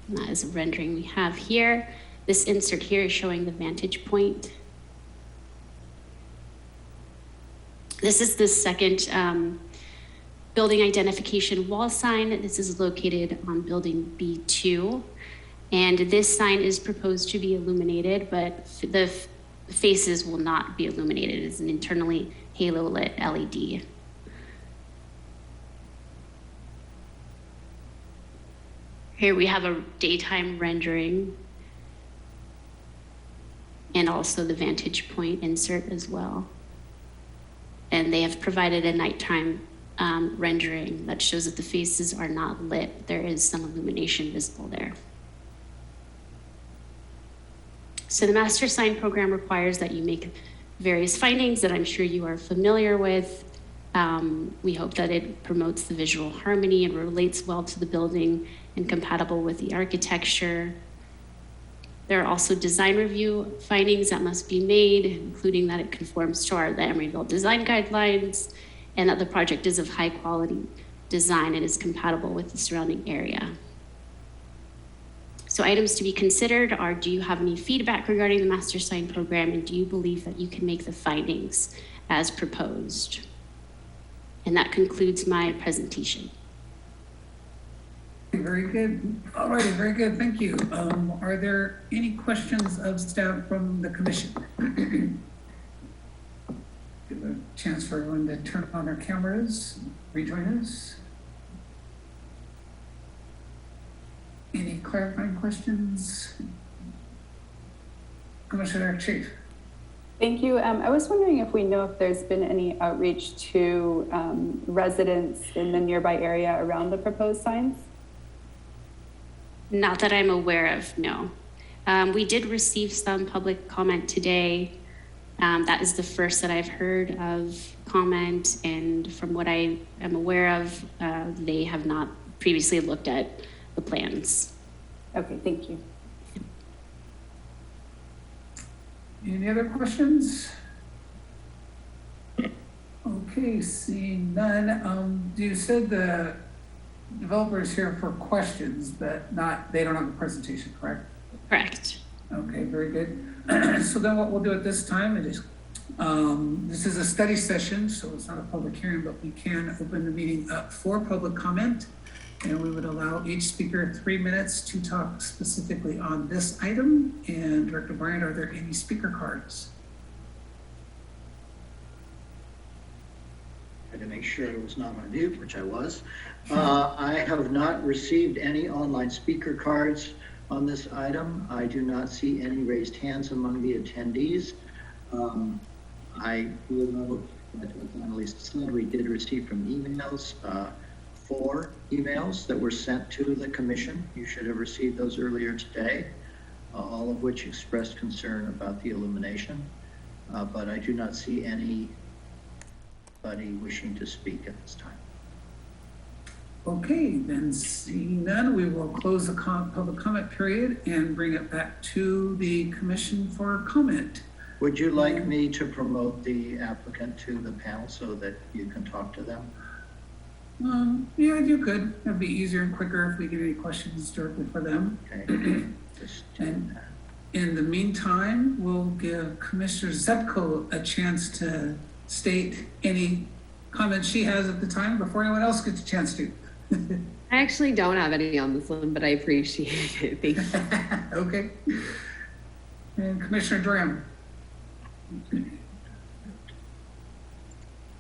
And that is a rendering we have here. This insert here is showing the vantage point. This is the second building identification wall sign. This is located on building B2. And this sign is proposed to be illuminated, but the faces will not be illuminated. It is an internally halo lit LED. Here we have a daytime rendering and also the vantage point insert as well. And they have provided a nighttime rendering that shows that the faces are not lit. There is some illumination visible there. So the master sign program requires that you make various findings that I'm sure you are familiar with. We hope that it promotes the visual harmony and relates well to the building and compatible with the architecture. There are also design review findings that must be made, including that it conforms to the Emeryville design guidelines and that the project is of high quality design and is compatible with the surrounding area. So items to be considered are, do you have any feedback regarding the master sign program, and do you believe that you can make the findings as proposed? And that concludes my presentation. Very good. All right, very good. Thank you. Are there any questions of staff from the commission? Give a chance for everyone to turn on their cameras, rejoin us. Any clarifying questions? Commissioner Chief. Thank you. I was wondering if we know if there's been any outreach to residents in the nearby area around the proposed signs? Not that I'm aware of, no. We did receive some public comment today. That is the first that I've heard of comment, and from what I am aware of, they have not previously looked at the plans. Okay, thank you. Any other questions? Okay, seeing none. You said the developer is here for questions, but they don't have a presentation, correct? Correct. Okay, very good. So then what we'll do at this time is, this is a study session, so it's not a public hearing, but we can open the meeting up for public comment. And we would allow each speaker 3 minutes to talk specifically on this item. And Director Bryant, are there any speaker cards? I had to make sure I was not on mute, which I was. I have not received any online speaker cards on this item. I do not see any raised hands among the attendees. I will note that, as Annalise said, we did receive from emails 4 emails that were sent to the commission. You should have received those earlier today, all of which expressed concern about the illumination. But I do not see anybody wishing to speak at this time. Okay, then seeing none, we will close the public comment period and bring it back to the commission for comment. Would you like me to promote the applicant to the panel so that you can talk to them? Yeah, if you could, that'd be easier and quicker if we get any questions directly for them. Okay. Just do And that. in the meantime, we'll give Commissioner Zepko a chance to state any comments she has at the time before anyone else gets a chance to. I actually don't have any on this one, but I appreciate it. Thank you. Okay. And Commissioner Durham.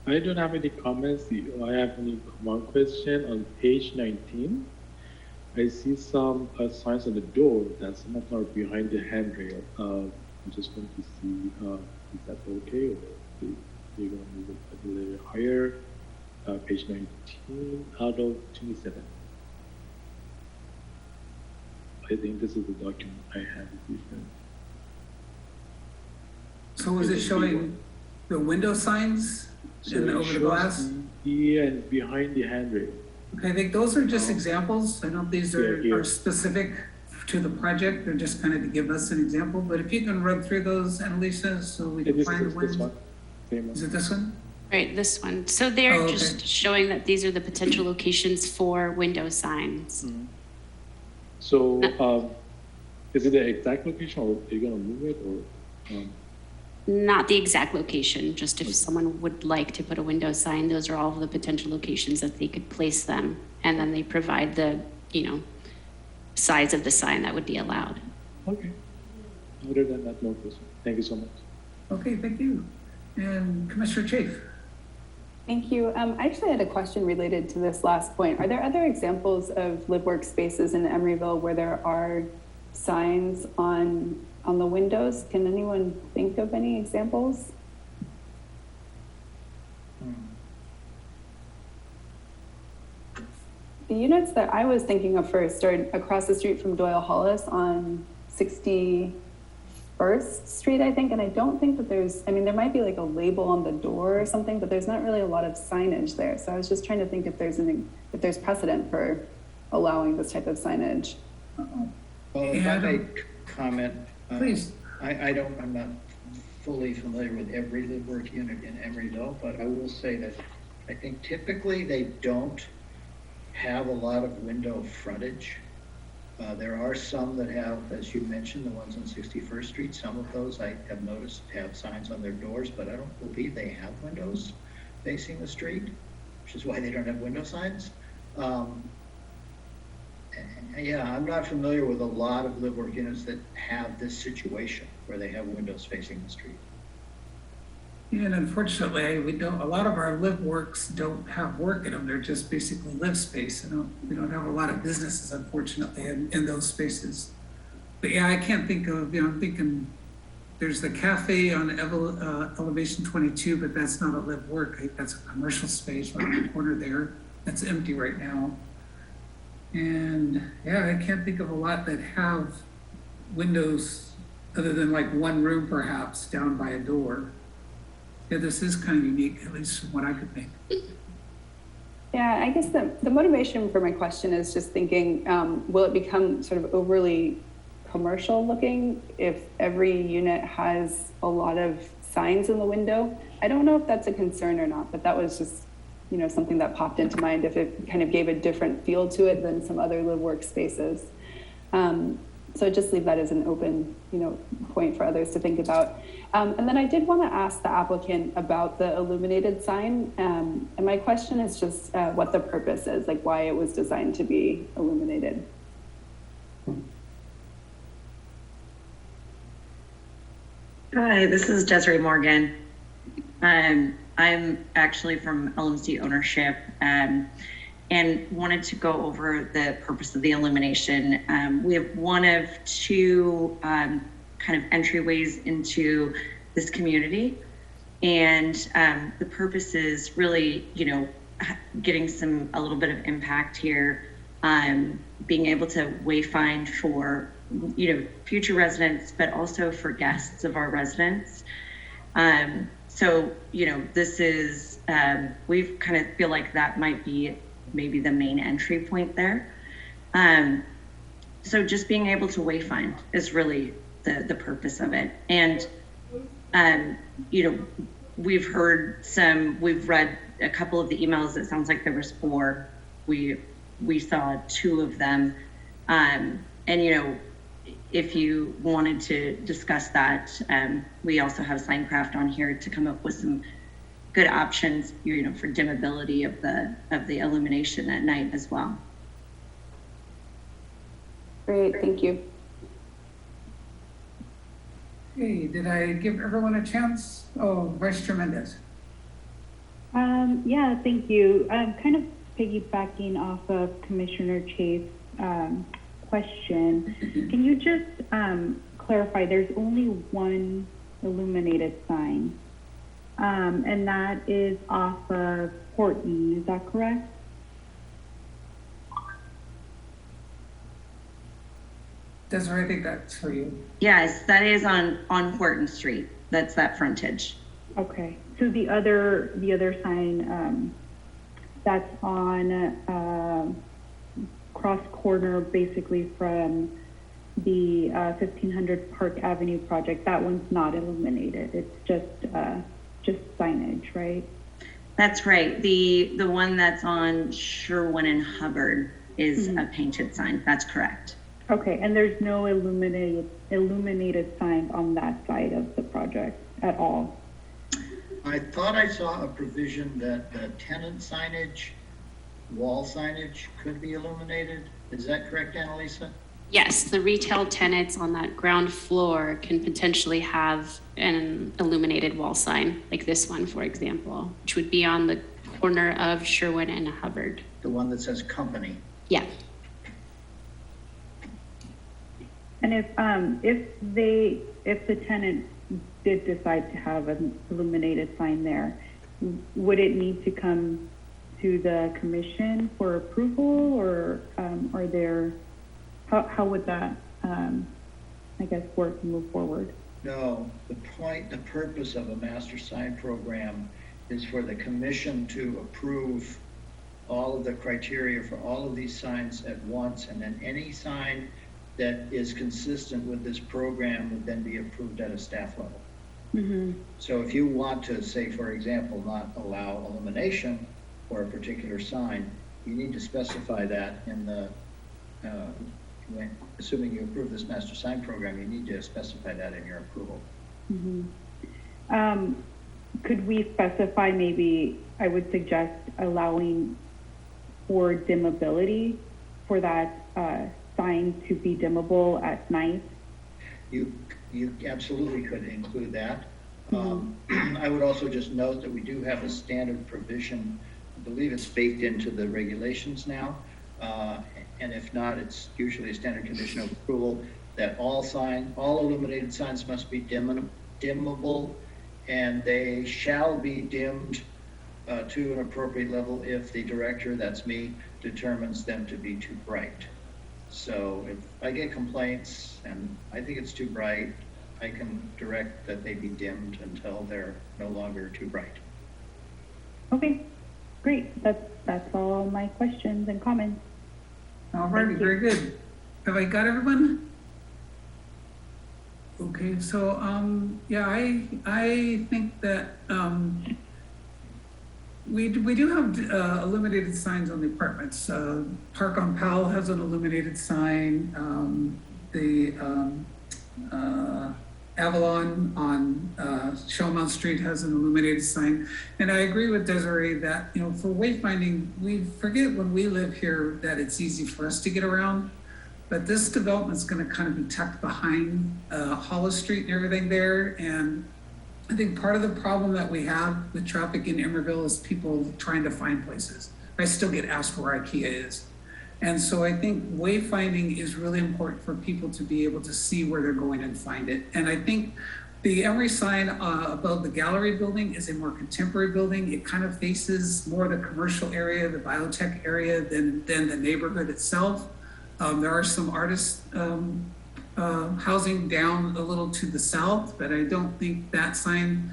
I don't have any comments. I have only one question on page 19. I see some signs on the door that some of them are behind the handrail. I just want to see is that okay, or you're going to move it a little higher? Page 19 out of 27. I think this is the document I have. So is it showing the window signs and it over the shows glass? Yeah, and behind the handrail. Okay, I think those are just examples. I know these Yeah. are specific to the project. They're just kind of to give us an example, but if you can run through those, Annalisa, so we can find the This ones. one. Same one. Is it this one? Right, this one. So they're Oh, okay. just showing that these are the potential locations for window signs. So, is it the exact location, or are you gonna move it, or? Not the exact location, just if someone would like to put a window sign, those are all of the potential locations that they could place them. And then they provide the, size of the sign that would be allowed. Okay. Other than that, no question. Thank you so much. Okay, thank you. And Commissioner Chafe. Thank you. I actually had a question related to this last point. Are there other examples of live work spaces in Emeryville where there are signs on the windows? Can anyone think of any examples? The units that I was thinking of first are across the street from Doyle Hollis on 61st Street, I think. And I don't think that there might be like a label on the door or something, but there's not really a lot of signage there. So I was just trying to think if there's precedent for allowing this type of signage. Well, if I may comment. Please. I'm not fully familiar with every live work unit in Emeryville, but I will say that I think typically they don't have a lot of window frontage. There are some that have, as you mentioned, the ones on 61st Street. Some of those I have noticed have signs on their doors, but I don't believe they have windows facing the street, which is why they don't have window signs. Yeah, I'm not familiar with a lot of live work units that have this situation where they have windows facing the street. And unfortunately, a lot of our live works don't have work in them. They're just basically live space. We don't have a lot of businesses, unfortunately, in those spaces. But yeah, I can't think of, I'm thinking there's the cafe on elevation 22, but that's not a live work. I think that's a commercial space right in the corner there. That's empty right now. And yeah, I can't think of a lot that have windows other than like one room perhaps down by a door. Yeah, this is kind of unique, at least from what I could think. Yeah, I guess the motivation for my question is just thinking, will it become sort of overly commercial looking if every unit has a lot of signs in the window? I don't know if that's a concern or not, but that was just, something that popped into mind if it kind of gave a different feel to it than some other live work spaces. So just leave that as an open, point for others to think about. And then I did want to ask the applicant about the illuminated sign. And my question is just what the purpose is, like why it was designed to be illuminated. Hi, this is Desiree Morgan. I'm actually from LMC Ownership and wanted to go over the purpose of the illumination. We have one of two kind of entryways into this community. And the purpose is really, getting a little bit of impact here, being able to wayfind for, future residents, but also for guests of our residents. So, this is, we kind of feel like that might be maybe the main entry point there. So just being able to wayfind is really the purpose of it. And You know, we've read a couple of the emails. It sounds like there was 4. We saw 2 of them. And, you know, if you wanted to discuss that, we also have Signcraft on here to come up with some good options, you know, for dimmability of the illumination at night as well. Great, thank you. Okay, did I give everyone a chance? Oh, Vice Chair Mendez. Yeah, thank you. Kind of piggybacking off of Commissioner Chase's question, can you just clarify, there's only one illuminated sign, and that is off of Horton, is that correct? Desiree, I think that's for you. Yes, that is on Horton Street. That's that frontage. Okay, so the other sign that's on cross corner, basically from the 1500 Park Avenue project, that one's not illuminated. It's just signage, right? That's right. The one that's on Sherwin and Hubbard is a painted sign. That's correct. Okay, and there's no illuminated signs on that side of the project at all? I thought I saw a provision that the tenant signage, wall signage could be illuminated. Is that correct, Annalisa? Yes, the retail tenants on that ground floor can potentially have an illuminated wall sign, like this one, for example, which would be on the corner of Sherwin and Hubbard. The one that says company. Yeah. And if the tenant did decide to have an illuminated sign there, would it need to come to the commission for approval, or are there, how would that, I guess, work and move forward? No, the purpose of a master sign program is for the commission to approve all of the criteria for all of these signs at once, and then any sign that is consistent with this program would then be approved at a staff level. Mm-hmm. So if you want to, say, for example, not allow illumination for a particular sign, you need to specify that in the, assuming you approve this master sign program, you need to specify that in your approval. Mm-hmm. Could we specify, maybe, I would suggest allowing for dimmability, for that sign to be dimmable at night? You absolutely could include that. I would also just note that we do have a standard provision. I believe it's baked into the regulations now. And if not, it's usually a standard condition of approval that all illuminated signs must be dimmable, and they shall be dimmed to an appropriate level if the director, that's me, determines them to be too bright. So if I get complaints and I think it's too bright, I can direct that they be dimmed until they're no longer too bright. Okay, great. That's all my questions and comments. All right, very good. Have I got everyone? Okay, so yeah, I think that we do have illuminated signs on the apartments. Park on Powell has an illuminated sign. The Avalon on Showmount Street has an illuminated sign. And I agree with Desiree that, you know, for wayfinding, we forget when we live here that it's easy for us to get around. But this development's going to kind of be tucked behind Hollis Street and everything there. And I think part of the problem that we have with traffic in Emerville is people trying to find places. I still get asked where IKEA is. And so I think wayfinding is really important for people to be able to see where they're going and find it. And I think the Emory sign above the gallery building is a more contemporary building. It kind of faces more the commercial area, the biotech area than the neighborhood itself. There are some artists housing down a little to the south, but I don't think that sign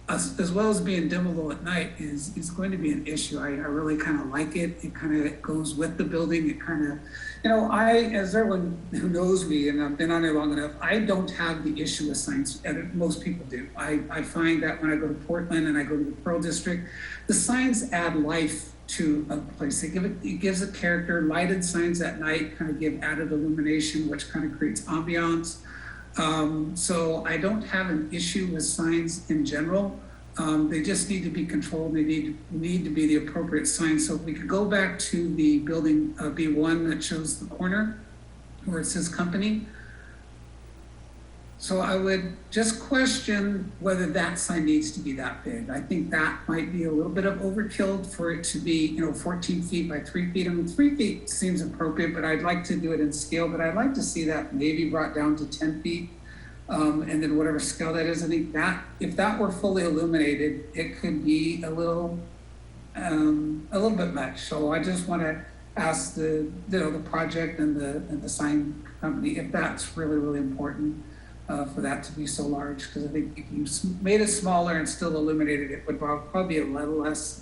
as well as being dimmable at night is going to be an issue. I really kind of like it. It kind of goes with the building. It kind of, you know, as everyone who knows me, and I've been on there long enough, I don't have the issue with signs, and most people do. I find that when I go to Portland and I go to the Pearl District, the signs add life to a place. It gives a character. Lighted signs at night kind of give added illumination, which kind of creates ambiance. So I don't have an issue with signs in general. They just need to be controlled. They need to be the appropriate signs. So if we could go back to the building B1 that shows the corner where it says company. So I would just question whether that sign needs to be that big. I think that might be a little bit of overkill for it to be, you know, 14 feet by 3 feet. I mean, 3 feet seems appropriate, but I'd like to do it in scale. But I'd like to see that maybe brought down to 10 feet. And then whatever scale that is, I think that if that were fully illuminated, it could be a little bit much. So I just want to ask the project and the sign company if that's really, really important. For that to be so large, because I think if you made it smaller and still illuminated, it would probably be a little less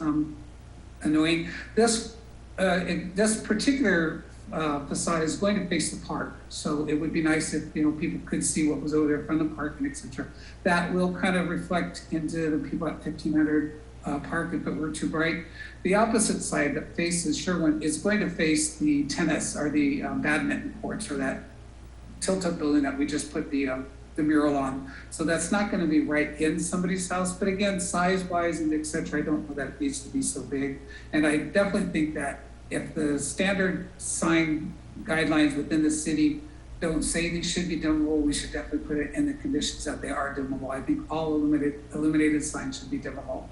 annoying. This particular facade is going to face the park, so it would be nice if people could see what was over there from the park and etc. That will kind of reflect into the people at 1500 Park if it were too bright. The opposite side that faces Sherwin is going to face the tennis or the badminton courts, or that tilt-up building that we just put the mural on. So that's not going to be right in somebody's house. But again, size-wise and etc., I don't know that it needs to be so big. And I definitely think that if the standard sign guidelines within the city don't say they should be dimmable, we should definitely put it in the conditions that they are dimmable. I think all illuminated signs should be dimmable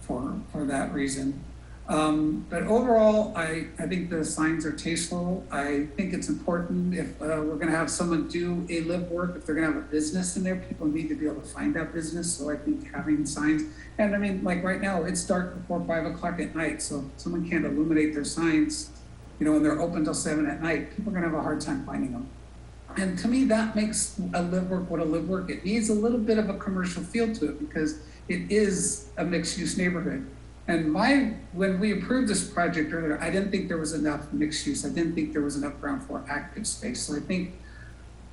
for that reason. But overall, I think the signs are tasteful. I think it's important if we're going to have someone do a live work, if they're going to have a business in there, people need to be able to find that business. So I think having signs, and I mean, like right now, it's dark before 5 o'clock at night. So if someone can't illuminate their signs, and they're open till 7 at night, people are going to have a hard time finding them. And to me, that makes a live work what a live work. It needs a little bit of a commercial feel to it because it is a mixed use neighborhood. And when we approved this project earlier, I didn't think there was enough mixed use. I didn't think there was enough ground floor active space. So I think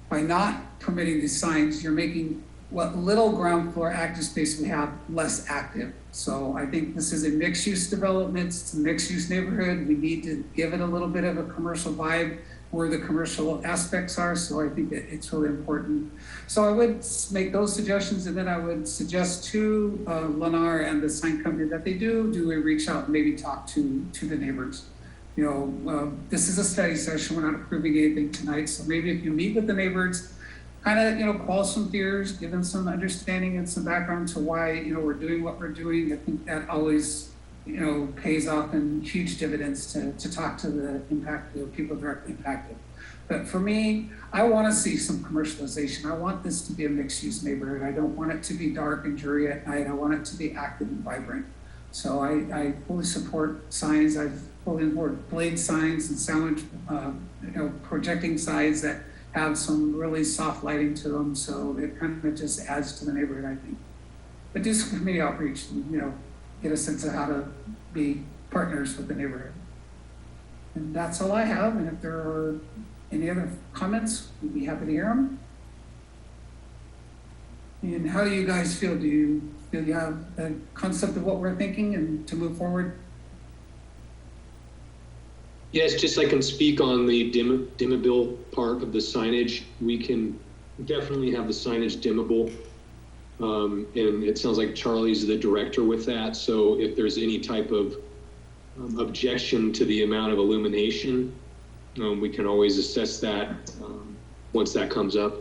by not permitting these signs, you're making what little ground floor active space we have less active. So I think this is a mixed use development. It's a mixed use neighborhood. We need to give it a little bit of a commercial vibe where the commercial aspects are. So I think that it's really important. So I would make those suggestions, and then I would suggest to Lennar and the sign company that they do a reach out and maybe talk to the neighbors. This is a study session. We're not approving anything tonight. So maybe if you meet with the neighbors, kind of, quell some fears, give them some understanding and some background to why, we're doing what we're doing. I think that always pays off in huge dividends to talk to the people directly impacted. But for me, I want to see some commercialization. I want this to be a mixed use neighborhood. I don't want it to be dark and dreary at night. I want it to be active and vibrant. So I fully support signs. I fully support blade signs and sandwich, projecting signs that have some really soft lighting to them. So it kind of just adds to the neighborhood, I think. But do some community outreach and, get a sense of how to be partners with the neighborhood. And that's all I have. And if there are any other comments, we'd be happy to hear them. And how do you guys feel? Do you feel you have a concept of what we're thinking and to move forward? Yes, just I can speak on the dimmable part of the signage. We can definitely have the signage dimmable. And it sounds like Charlie's the director with that. So if there's any type of objection to the amount of illumination, we can always assess that once that comes up.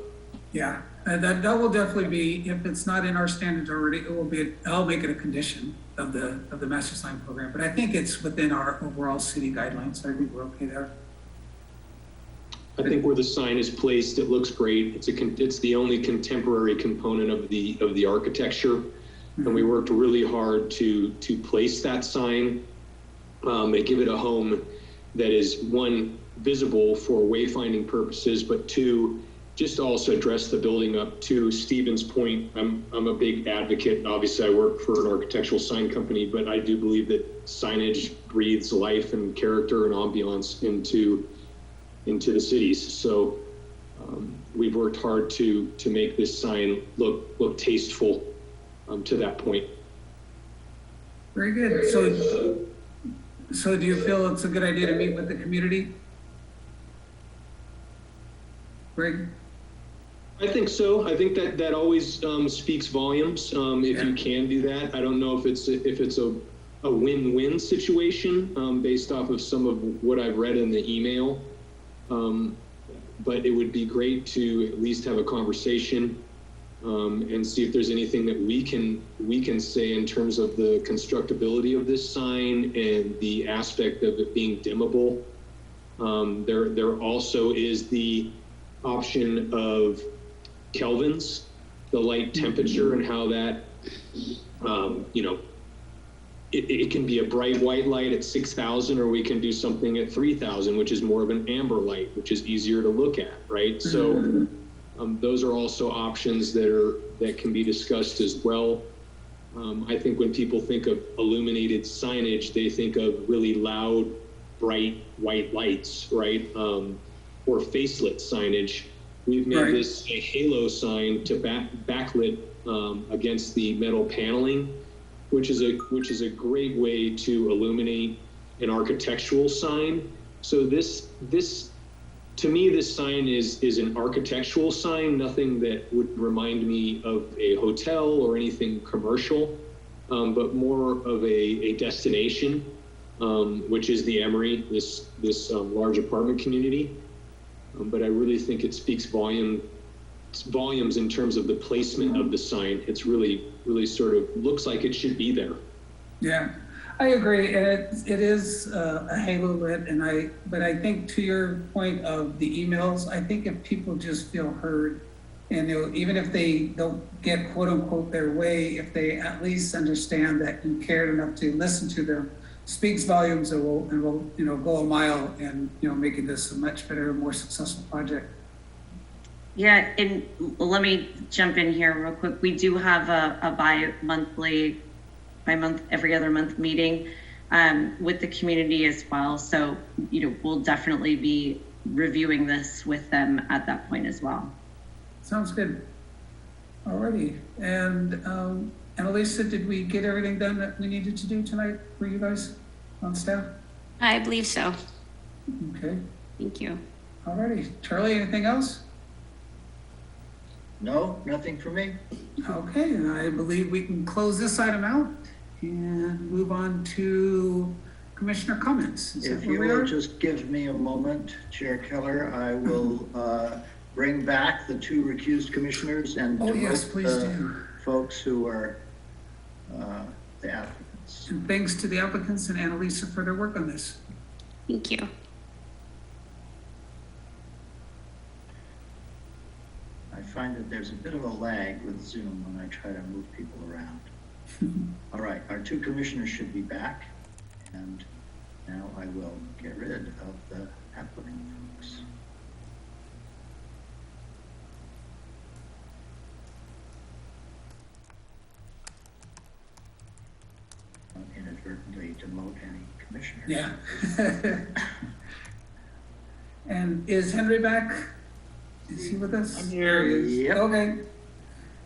Yeah, that will definitely be, if it's not in our standards already, it will be, I'll make it a condition of the master sign program. But I think it's within our overall city guidelines. So I think we're okay there. I think where the sign is placed, it looks great. It's the only contemporary component of the architecture, and we worked really hard to place that sign and give it a home that is, one, visible for wayfinding purposes, but two, just to also address the building up to Stephen's point, I'm a big advocate. Obviously, I work for an architectural sign company, but I do believe that signage breathes life and character and ambiance into the cities. So we've worked hard to make this sign look tasteful to that point. Very good. So do you feel it's a good idea to meet with the community? Greg? I think so. I think that always speaks volumes. If you can do that, I don't know if it's a win-win situation based off of some of what I've read in the email. But it would be great to at least have a conversation and see if there's anything that we can say in terms of the constructability of this sign and the aspect of it being dimmable. There also is the option of kelvins, the light temperature, and how that, it can be a bright white light at 6,000, or we can do something at 3,000, which is more of an amber light, which is easier to look at, right? So those are also options that can be discussed as well. I think when people think of illuminated signage, they think of really loud, bright white lights, right? Or facelit signage. We've made this a halo sign to backlit against the metal paneling, which is a great way to illuminate an architectural sign. So this to me, this sign is an architectural sign, nothing that would remind me of a hotel or anything commercial, but more of a destination, which is the Emory, this large apartment community. But I really think it speaks volumes in terms of the placement of the sign. It's really sort of looks like it should be there. Yeah, I agree. And it is a halo lit, but I think to your point of the emails, I think if people just feel heard, and even if they don't get quote unquote their way, if they at least understand that you cared enough to listen to them, speaks volumes and will go a mile in making this a much better, more successful project. Yeah, and let me jump in here real quick. We do have a every other month meeting with the community as well. So we'll definitely be reviewing this with them at that point as well. Sounds good. Alrighty, and Annalisa, did we get everything done that we needed to do tonight for you guys on staff? I believe so. Okay. Thank you. Alrighty, Charlie, anything else? No, nothing for me. Okay, and I believe we can close this item out and move on to commissioner comments. If you will just give me a moment, Chair Keller, I will bring back the two recused commissioners and folks who are the applicants. And thanks to the applicants and Annalisa for their work on this. Thank you. I find that there's a bit of a lag with Zoom when I try to move people around. All right, our two commissioners should be back, and now I will get rid of the applicant folks. Inadvertently demote any commissioner. Yeah. And is Henry back? Is he with us? I'm here. Yep. Okay.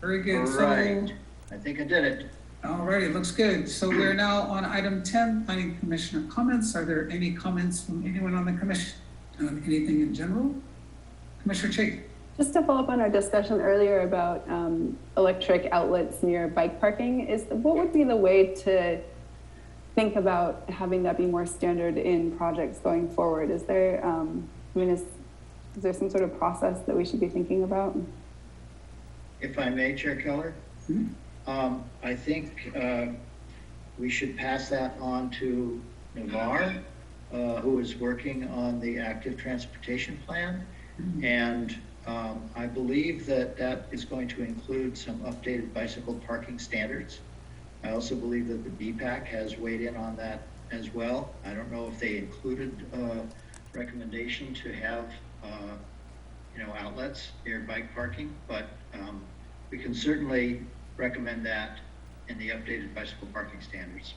Very good. All right. I think I did it. All righty, looks good. So we're now on item 10, planning commissioner comments. Are there any comments from anyone on the commission on anything in general? Commissioner Chait. Just to follow up on our discussion earlier about electric outlets near bike parking, what would be the way to think about having that be more standard in projects going forward? Is there, is there some sort of process that we should be thinking about? If I may, Chair Keller, I think we should pass that on to Navarre, who is working on the active transportation plan. And I believe that is going to include some updated bicycle parking standards. I also believe that the BPAC has weighed in on that as well. I don't know if they included a recommendation to have outlets near bike parking, but we can certainly recommend that in the updated bicycle parking standards.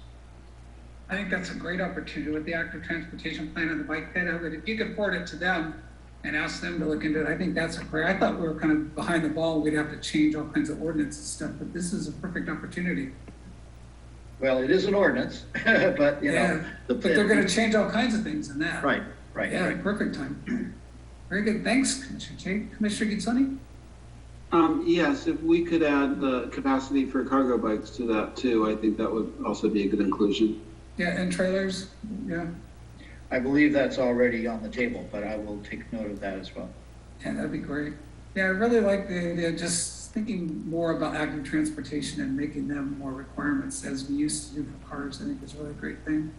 I think that's a great opportunity with the active transportation plan and the bike ped. If you could forward it to them and ask them to look into it, I think that's a great. I thought we were kind of behind the ball. We'd have to change all kinds of ordinance and stuff, but this is a perfect opportunity. Well, it is an ordinance, but but they're going to change all kinds of things in that. Right. Yeah, right. perfect time. Very good. Thanks, Commissioner Jay. Commissioner Gitzoni? Yes, if we could add the capacity for cargo bikes to that too, I think that would also be a good inclusion. Yeah, and trailers. Yeah. I believe that's already on the table, but I will take note of that as well. Yeah, that'd be great. Yeah, I really like the idea, just thinking more about active transportation and making them more requirements as we used to do for cars. I think is really a great thing.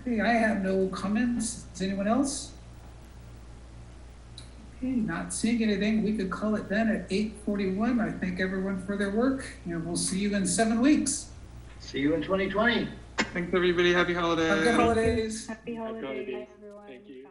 Okay, I have no comments. Does anyone else? Okay, not seeing anything. We could call it then at 8:41. I thank everyone for their work, and we'll see you in 7 weeks. See you in 2020. Thanks, everybody. Happy holidays. Happy holidays. Happy holidays, everyone. Thank you. Bye.